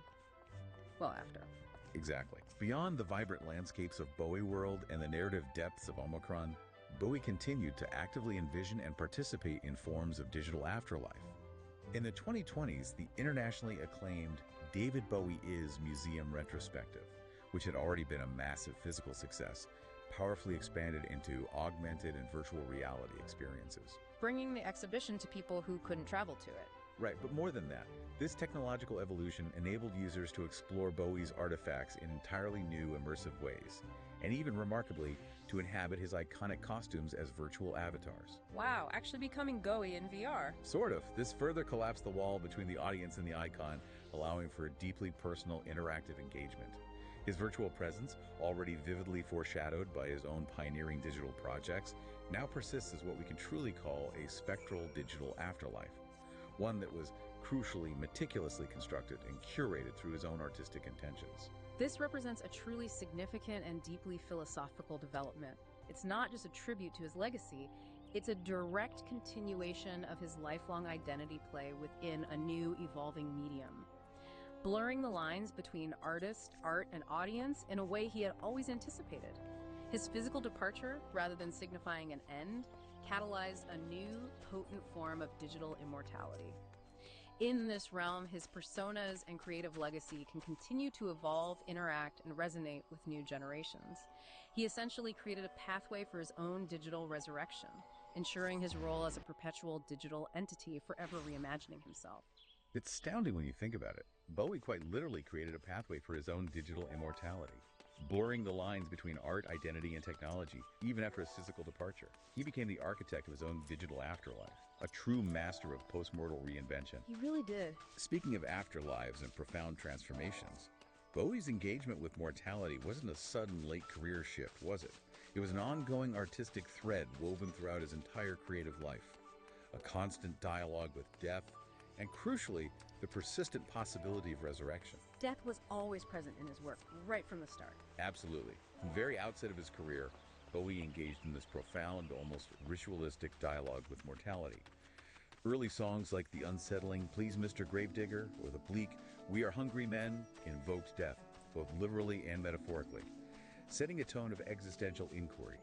Well, after. Exactly. Beyond the vibrant landscapes of Bowie world and the narrative depths of Omicron, Bowie continued to actively envision and participate in forms of digital afterlife. In the 2020s, the internationally acclaimed David Bowie Is Museum Retrospective, which had already been a massive physical success, powerfully expanded into augmented and virtual reality experiences. Bringing the exhibition to people who couldn't travel to it. Right, but more than that, this technological evolution enabled users to explore Bowie's artifacts in entirely new, immersive ways, and even remarkably, to inhabit his iconic costumes as virtual avatars. Wow, actually becoming Bowie in VR. Sort of. This further collapsed the wall between the audience and the icon, allowing for a deeply personal, interactive engagement. His virtual presence, already vividly foreshadowed by his own pioneering digital projects, now persists as what we can truly call a spectral digital afterlife. One that was crucially, meticulously constructed and curated through his own artistic intentions. This represents a truly significant and deeply philosophical development. It's not just a tribute to his legacy, it's a direct continuation of his lifelong identity play within a new, evolving medium, blurring the lines between artist, art, and audience in a way he had always anticipated. His physical departure, rather than signifying an end, catalyzed a new, potent form of digital immortality. In this realm, his personas and creative legacy can continue to evolve, interact, and resonate with new generations. He essentially created a pathway for his own digital resurrection, ensuring his role as a perpetual digital entity forever reimagining himself. It's astounding when you think about it. Bowie quite literally created a pathway for his own digital immortality, blurring the lines between art, identity, and technology, even after his physical departure. He became the architect of his own digital afterlife, a true master of post-mortal reinvention. He really did. Speaking of afterlives and profound transformations, Bowie's engagement with mortality wasn't a sudden late career shift, was it? It was an ongoing artistic thread woven throughout his entire creative life, a constant dialogue with death, and crucially, the persistent possibility of resurrection. Death was always present in his work, right from the start. Absolutely. From the very outset of his career, Bowie engaged in this profound, almost ritualistic dialogue with mortality. Early songs like the unsettling Please Mr. Gravedigger or the bleak We Are Hungry Men invoked death, both literally and metaphorically, setting a tone of existential inquiry.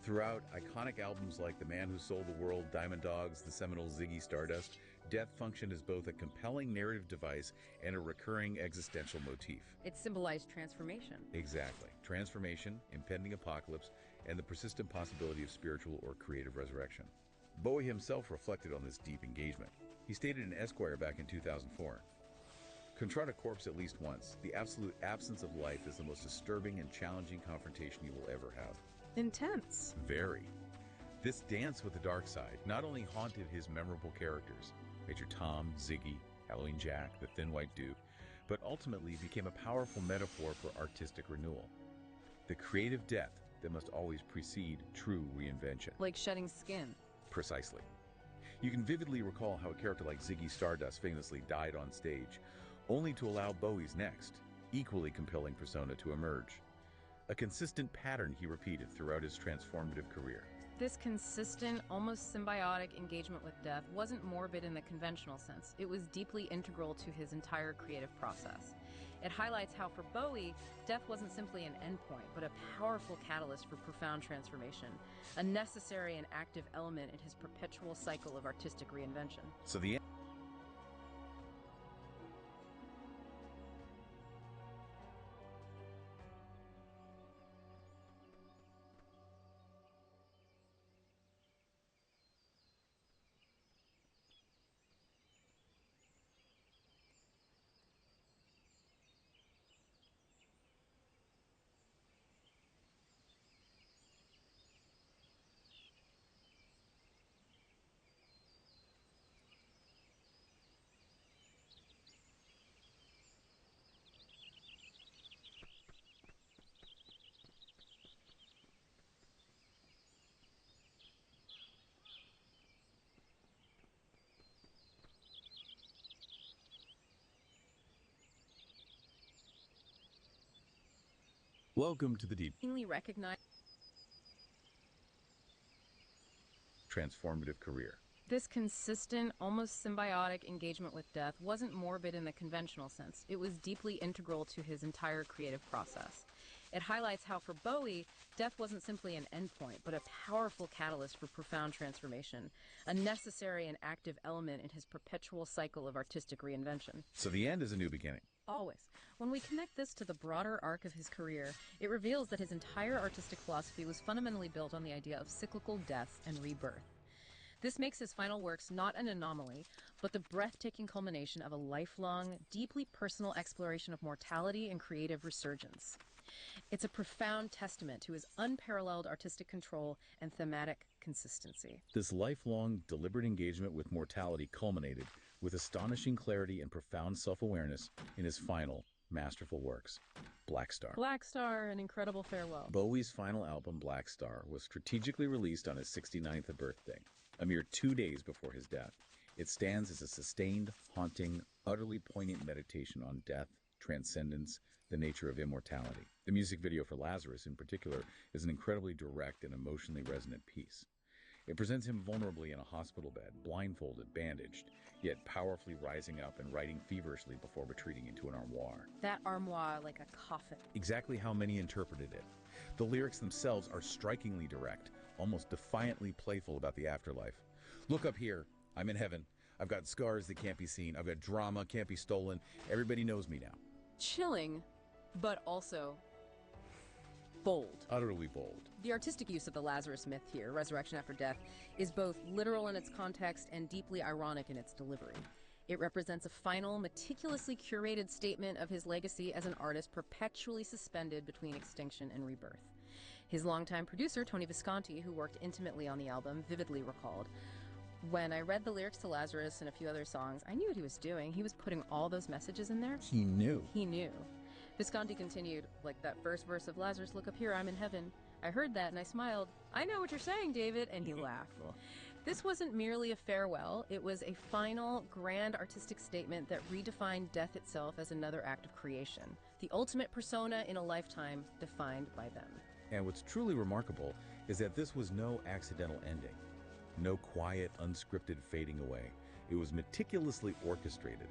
Throughout iconic albums like The Man Who Sold the World, Diamond Dogs, the seminal Ziggy Stardust, death functioned as both a compelling narrative device and a recurring existential motif. It symbolized transformation. Exactly. Transformation, impending apocalypse, and the persistent possibility of spiritual or creative resurrection. Bowie himself reflected on this deep engagement. He stated in Esquire back in 2004, "Confront a corpse at least once. The absolute absence of life is the most disturbing and challenging confrontation you will ever have." Intense. Very. This dance with the dark side not only haunted his memorable characters, Major Tom, Ziggy, Halloween Jack, the Thin White Duke, but ultimately became a powerful metaphor for artistic renewal. The creative death that must always precede true reinvention. Like shedding skin. Precisely. You can vividly recall how a character like Ziggy Stardust famously died on stage, only to allow Bowie's next, equally compelling persona to emerge. A consistent pattern he repeated throughout his transformative career. This consistent, almost symbiotic engagement with death wasn't morbid in the conventional sense. It was deeply integral to his entire creative process. It highlights how for Bowie, death wasn't simply an endpoint, but a powerful catalyst for profound transformation, a necessary and active element in his perpetual cycle of artistic reinvention. So the Welcome to the deep Recognize transformative career. this consistent, almost symbiotic engagement with death wasn't morbid in the conventional sense. It was deeply integral to his entire creative process. It highlights how, for Bowie, death wasn't simply an endpoint, but a powerful catalyst for profound transformation, a necessary and active element in his perpetual cycle of artistic reinvention. So the end is a new beginning. Always. When we connect this to the broader arc of his career, it reveals that his entire artistic philosophy was fundamentally built on the idea of cyclical death and rebirth. This makes his final works not an anomaly, but the breathtaking culmination of a lifelong, deeply personal exploration of mortality and creative resurgence. It's a profound testament to his unparalleled artistic control and thematic consistency. This lifelong, deliberate engagement with mortality culminated with astonishing clarity and profound self-awareness in his final, masterful works, Black Star. Black Star, an incredible farewell. Bowie's final album, Black Star, was strategically released on his 69th birthday, a mere 2 days before his death. It stands as a sustained, haunting, utterly poignant meditation on death, transcendence, the nature of immortality. The music video for Lazarus, in particular, is an incredibly direct and emotionally resonant piece. It presents him vulnerably in a hospital bed, blindfolded, bandaged, yet powerfully rising up and writing feverishly before retreating into an armoire. That armoire like a coffin. Exactly how many interpreted it. The lyrics themselves are strikingly direct, almost defiantly playful about the afterlife. Look up here. I'm in heaven. I've got scars that can't be seen. I've got drama, can't be stolen. Everybody knows me now. Chilling, but also bold. Utterly bold. The artistic use of the Lazarus myth here, resurrection after death, is both literal in its context and deeply ironic in its delivery. It represents a final, meticulously curated statement of his legacy as an artist perpetually suspended between extinction and rebirth. His longtime producer, Tony Visconti, who worked intimately on the album, vividly recalled, "When I read the lyrics to Lazarus and a few other songs, I knew what he was doing. He was putting all those messages in there." He knew. He knew. Visconti continued, "Like that first verse of Lazarus, look up here, I'm in heaven. I heard that and I smiled. I know what you're saying, David," and he laughed. This wasn't merely a farewell, it was a final, grand artistic statement that redefined death itself as another act of creation, the ultimate persona in a lifetime defined by them. And what's truly remarkable is that this was no accidental ending. No quiet, unscripted fading away. It was meticulously orchestrated.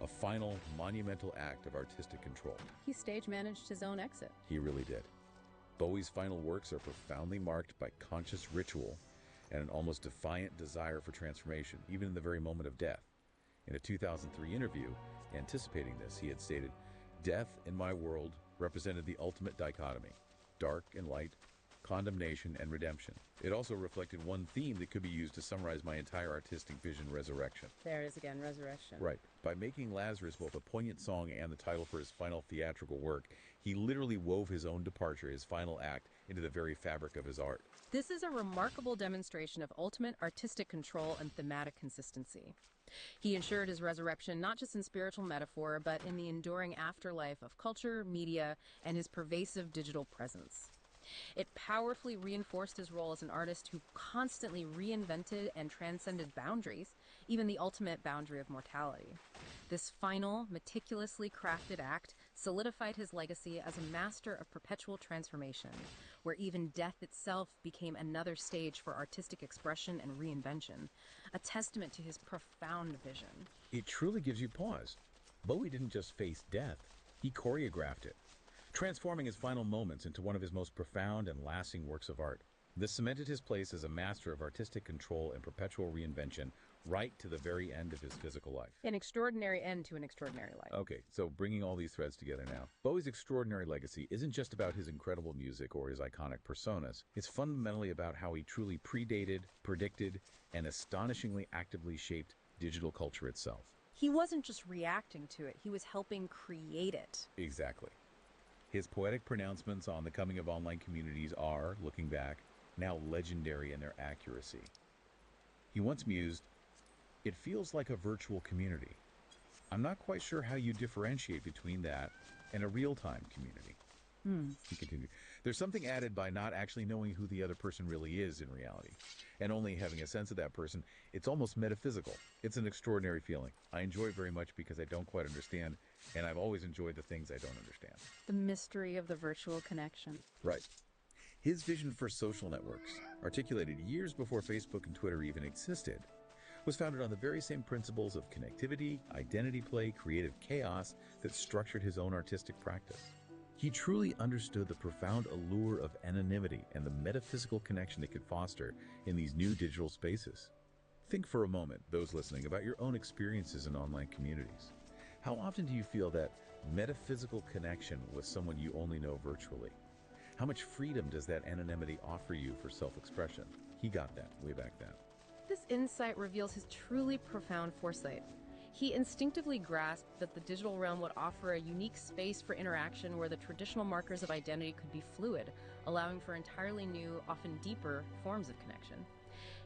A final, monumental act of artistic control. He stage managed his own exit. He really did. Bowie's final works are profoundly marked by conscious ritual and an almost defiant desire for transformation, even in the very moment of death. In a 2003 interview, anticipating this, he had stated, "Death in my world represented the ultimate dichotomy, dark and light, condemnation and redemption. It also reflected one theme that could be used to summarize my entire artistic vision, resurrection." There it is again, resurrection. Right. By making Lazarus both a poignant song and the title for his final theatrical work, he literally wove his own departure, his final act, into the very fabric of his art. This is a remarkable demonstration of ultimate artistic control and thematic consistency. He ensured his resurrection not just in spiritual metaphor, but in the enduring afterlife of culture, media, and his pervasive digital presence. It powerfully reinforced his role as an artist who constantly reinvented and transcended boundaries, even the ultimate boundary of mortality. This final, meticulously crafted act solidified his legacy as a master of perpetual transformation, where even death itself became another stage for artistic expression and reinvention, a testament to his profound vision. It truly gives you pause. Bowie didn't just face death, he choreographed it, transforming his final moments into one of his most profound and lasting works of art. This cemented his place as a master of artistic control and perpetual reinvention right to the very end of his physical life. An extraordinary end to an extraordinary life. Okay, so bringing all these threads together now. Bowie's extraordinary legacy isn't just about his incredible music or his iconic personas. It's fundamentally about how he truly predated, predicted, and astonishingly actively shaped digital culture itself. He wasn't just reacting to it, he was helping create it. Exactly. His poetic pronouncements on the coming of online communities are, looking back, now legendary in their accuracy. He once mused, "It feels like a virtual community. I'm not quite sure how you differentiate between that and a real-time community." He continued, There's something added by not actually knowing who the other person really is in reality, and only having a sense of that person. It's almost metaphysical. It's an extraordinary feeling. I enjoy it very much because I don't quite understand, and I've always enjoyed the things I don't understand. The mystery of the virtual connection. Right. His vision for social networks, articulated years before Facebook and Twitter even existed, was founded on the very same principles of connectivity, identity play, creative chaos that structured his own artistic practice. He truly understood the profound allure of anonymity and the metaphysical connection it could foster in these new digital spaces. Think for a moment, those listening, about your own experiences in online communities. How often do you feel that metaphysical connection with someone you only know virtually? How much freedom does that anonymity offer you for self-expression? He got that way back then. This insight reveals his truly profound foresight. He instinctively grasped that the digital realm would offer a unique space for interaction where the traditional markers of identity could be fluid, allowing for entirely new, often deeper, forms of connection.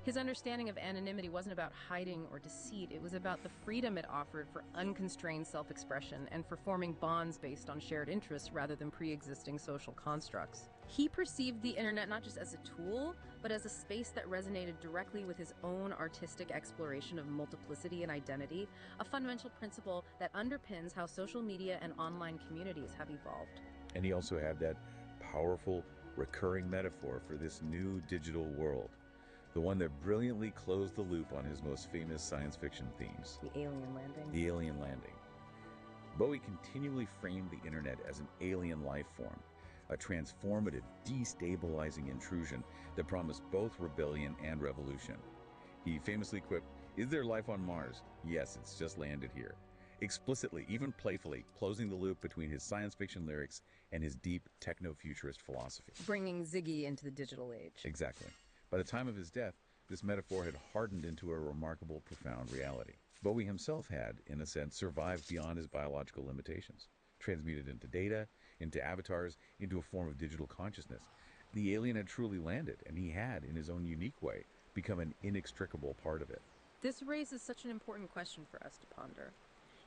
His understanding of anonymity wasn't about hiding or deceit, it was about the freedom it offered for unconstrained self-expression and for forming bonds based on shared interests rather than pre-existing social constructs. He perceived the internet not just as a tool, but as a space that resonated directly with his own artistic exploration of multiplicity and identity, a fundamental principle that underpins how social media and online communities have evolved. And he also had that powerful, recurring metaphor for this new digital world. The one that brilliantly closed the loop on his most famous science fiction themes. The alien landing. The alien landing. Bowie continually framed the internet as an alien life form, a transformative, destabilizing intrusion that promised both rebellion and revolution. He famously quipped, "Is there life on Mars? Yes, it's just landed here." Explicitly, even playfully, closing the loop between his science fiction lyrics and his deep techno-futurist philosophy. Bringing Ziggy into the digital age. Exactly. By the time of his death, this metaphor had hardened into a remarkable, profound reality. Bowie himself had, in a sense, survived beyond his biological limitations, transmuted into data, into avatars, into a form of digital consciousness. The alien had truly landed, and he had, in his own unique way, become an inextricable part of it. This raises such an important question for us to ponder.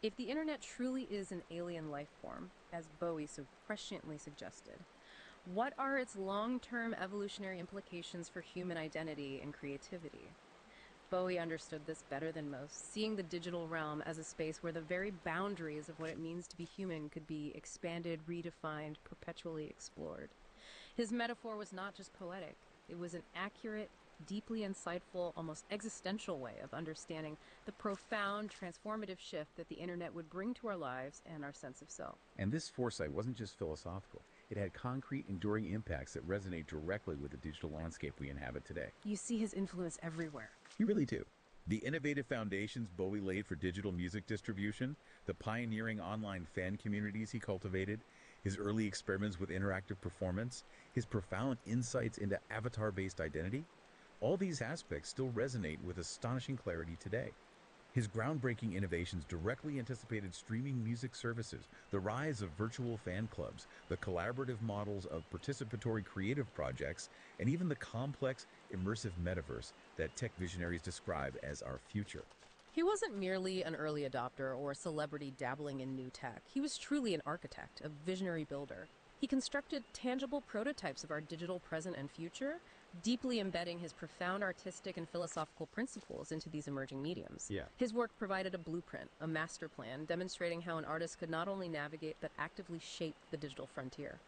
If the internet truly is an alien life form, as Bowie so presciently suggested, what are its long-term evolutionary implications for human identity and creativity? Bowie understood this better than most, seeing the digital realm as a space where the very boundaries of what it means to be human could be expanded, redefined, perpetually explored. His metaphor was not just poetic, it was an accurate, deeply insightful, almost existential way of understanding the profound, transformative shift that the internet would bring to our lives and our sense of self. And this foresight wasn't just philosophical. It had concrete, enduring impacts that resonate directly with the digital landscape we inhabit today. You see his influence everywhere. You really do. The innovative foundations Bowie laid for digital music distribution, the pioneering online fan communities he cultivated, his early experiments with interactive performance, his profound insights into avatar-based identity, all these aspects still resonate with astonishing clarity today. His groundbreaking innovations directly anticipated streaming music services, the rise of virtual fan clubs, the collaborative models of participatory creative projects, and even the complex, immersive metaverse that tech visionaries describe as our future. He wasn't merely an early adopter or a celebrity dabbling in new tech. He was truly an architect, a visionary builder. He constructed tangible prototypes of our digital present and future, deeply embedding his profound artistic and philosophical principles into these emerging mediums. Yeah. His work provided a blueprint, a master plan, demonstrating how an artist could not only navigate but actively shape the digital frontier,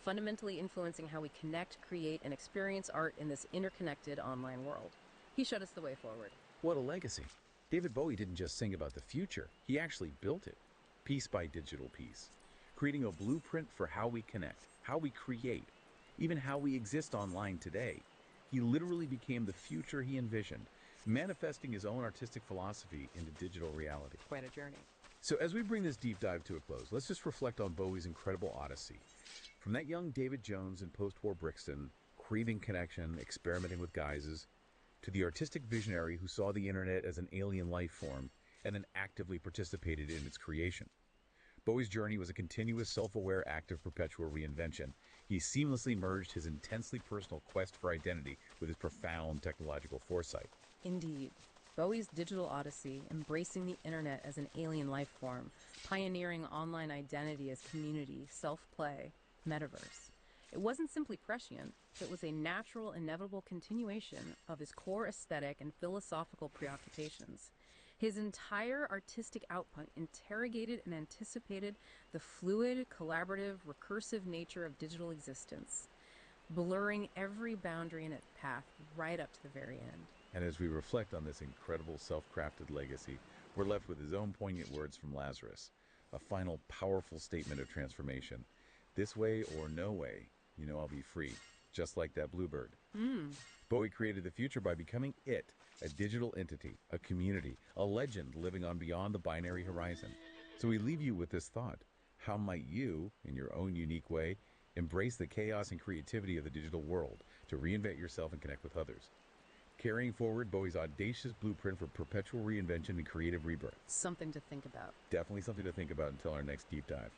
fundamentally influencing how we connect, create, and experience art in this interconnected online world. He showed us the way forward. What a legacy. David Bowie didn't just sing about the future, he actually built it, piece by digital piece, creating a blueprint for how we connect, how we create, even how we exist online today. He literally became the future he envisioned, manifesting his own artistic philosophy into digital reality. Quite a journey. So as we bring this deep dive to a close, let's just reflect on Bowie's incredible odyssey. From that young David Jones in post-war Brixton, craving connection, experimenting with guises, to the artistic visionary who saw the internet as an alien life form and then actively participated in its creation. Bowie's journey was a continuous, self-aware act of perpetual reinvention. He seamlessly merged his intensely personal quest for identity with his profound technological foresight. Indeed. Bowie's digital odyssey, embracing the internet as an alien life form, pioneering online identity as community, self-play, metaverse. It wasn't simply prescient, it was a natural, inevitable continuation of his core aesthetic and philosophical preoccupations. His entire artistic output interrogated and anticipated the fluid, collaborative, recursive nature of digital existence, blurring every boundary in its path right up to the very end. And as we reflect on this incredible self-crafted legacy, we're left with his own poignant words from Lazarus, a final powerful statement of transformation. This way or no way, I'll be free, just like that bluebird. Bowie created the future by becoming it, a digital entity, a community, a legend living on beyond the binary horizon. So we leave you with this thought. How might you, in your own unique way, embrace the chaos and creativity of the digital world to reinvent yourself and connect with others? Carrying forward Bowie's audacious blueprint for perpetual reinvention and creative rebirth. Something to think about. Definitely something to think about until our next deep dive.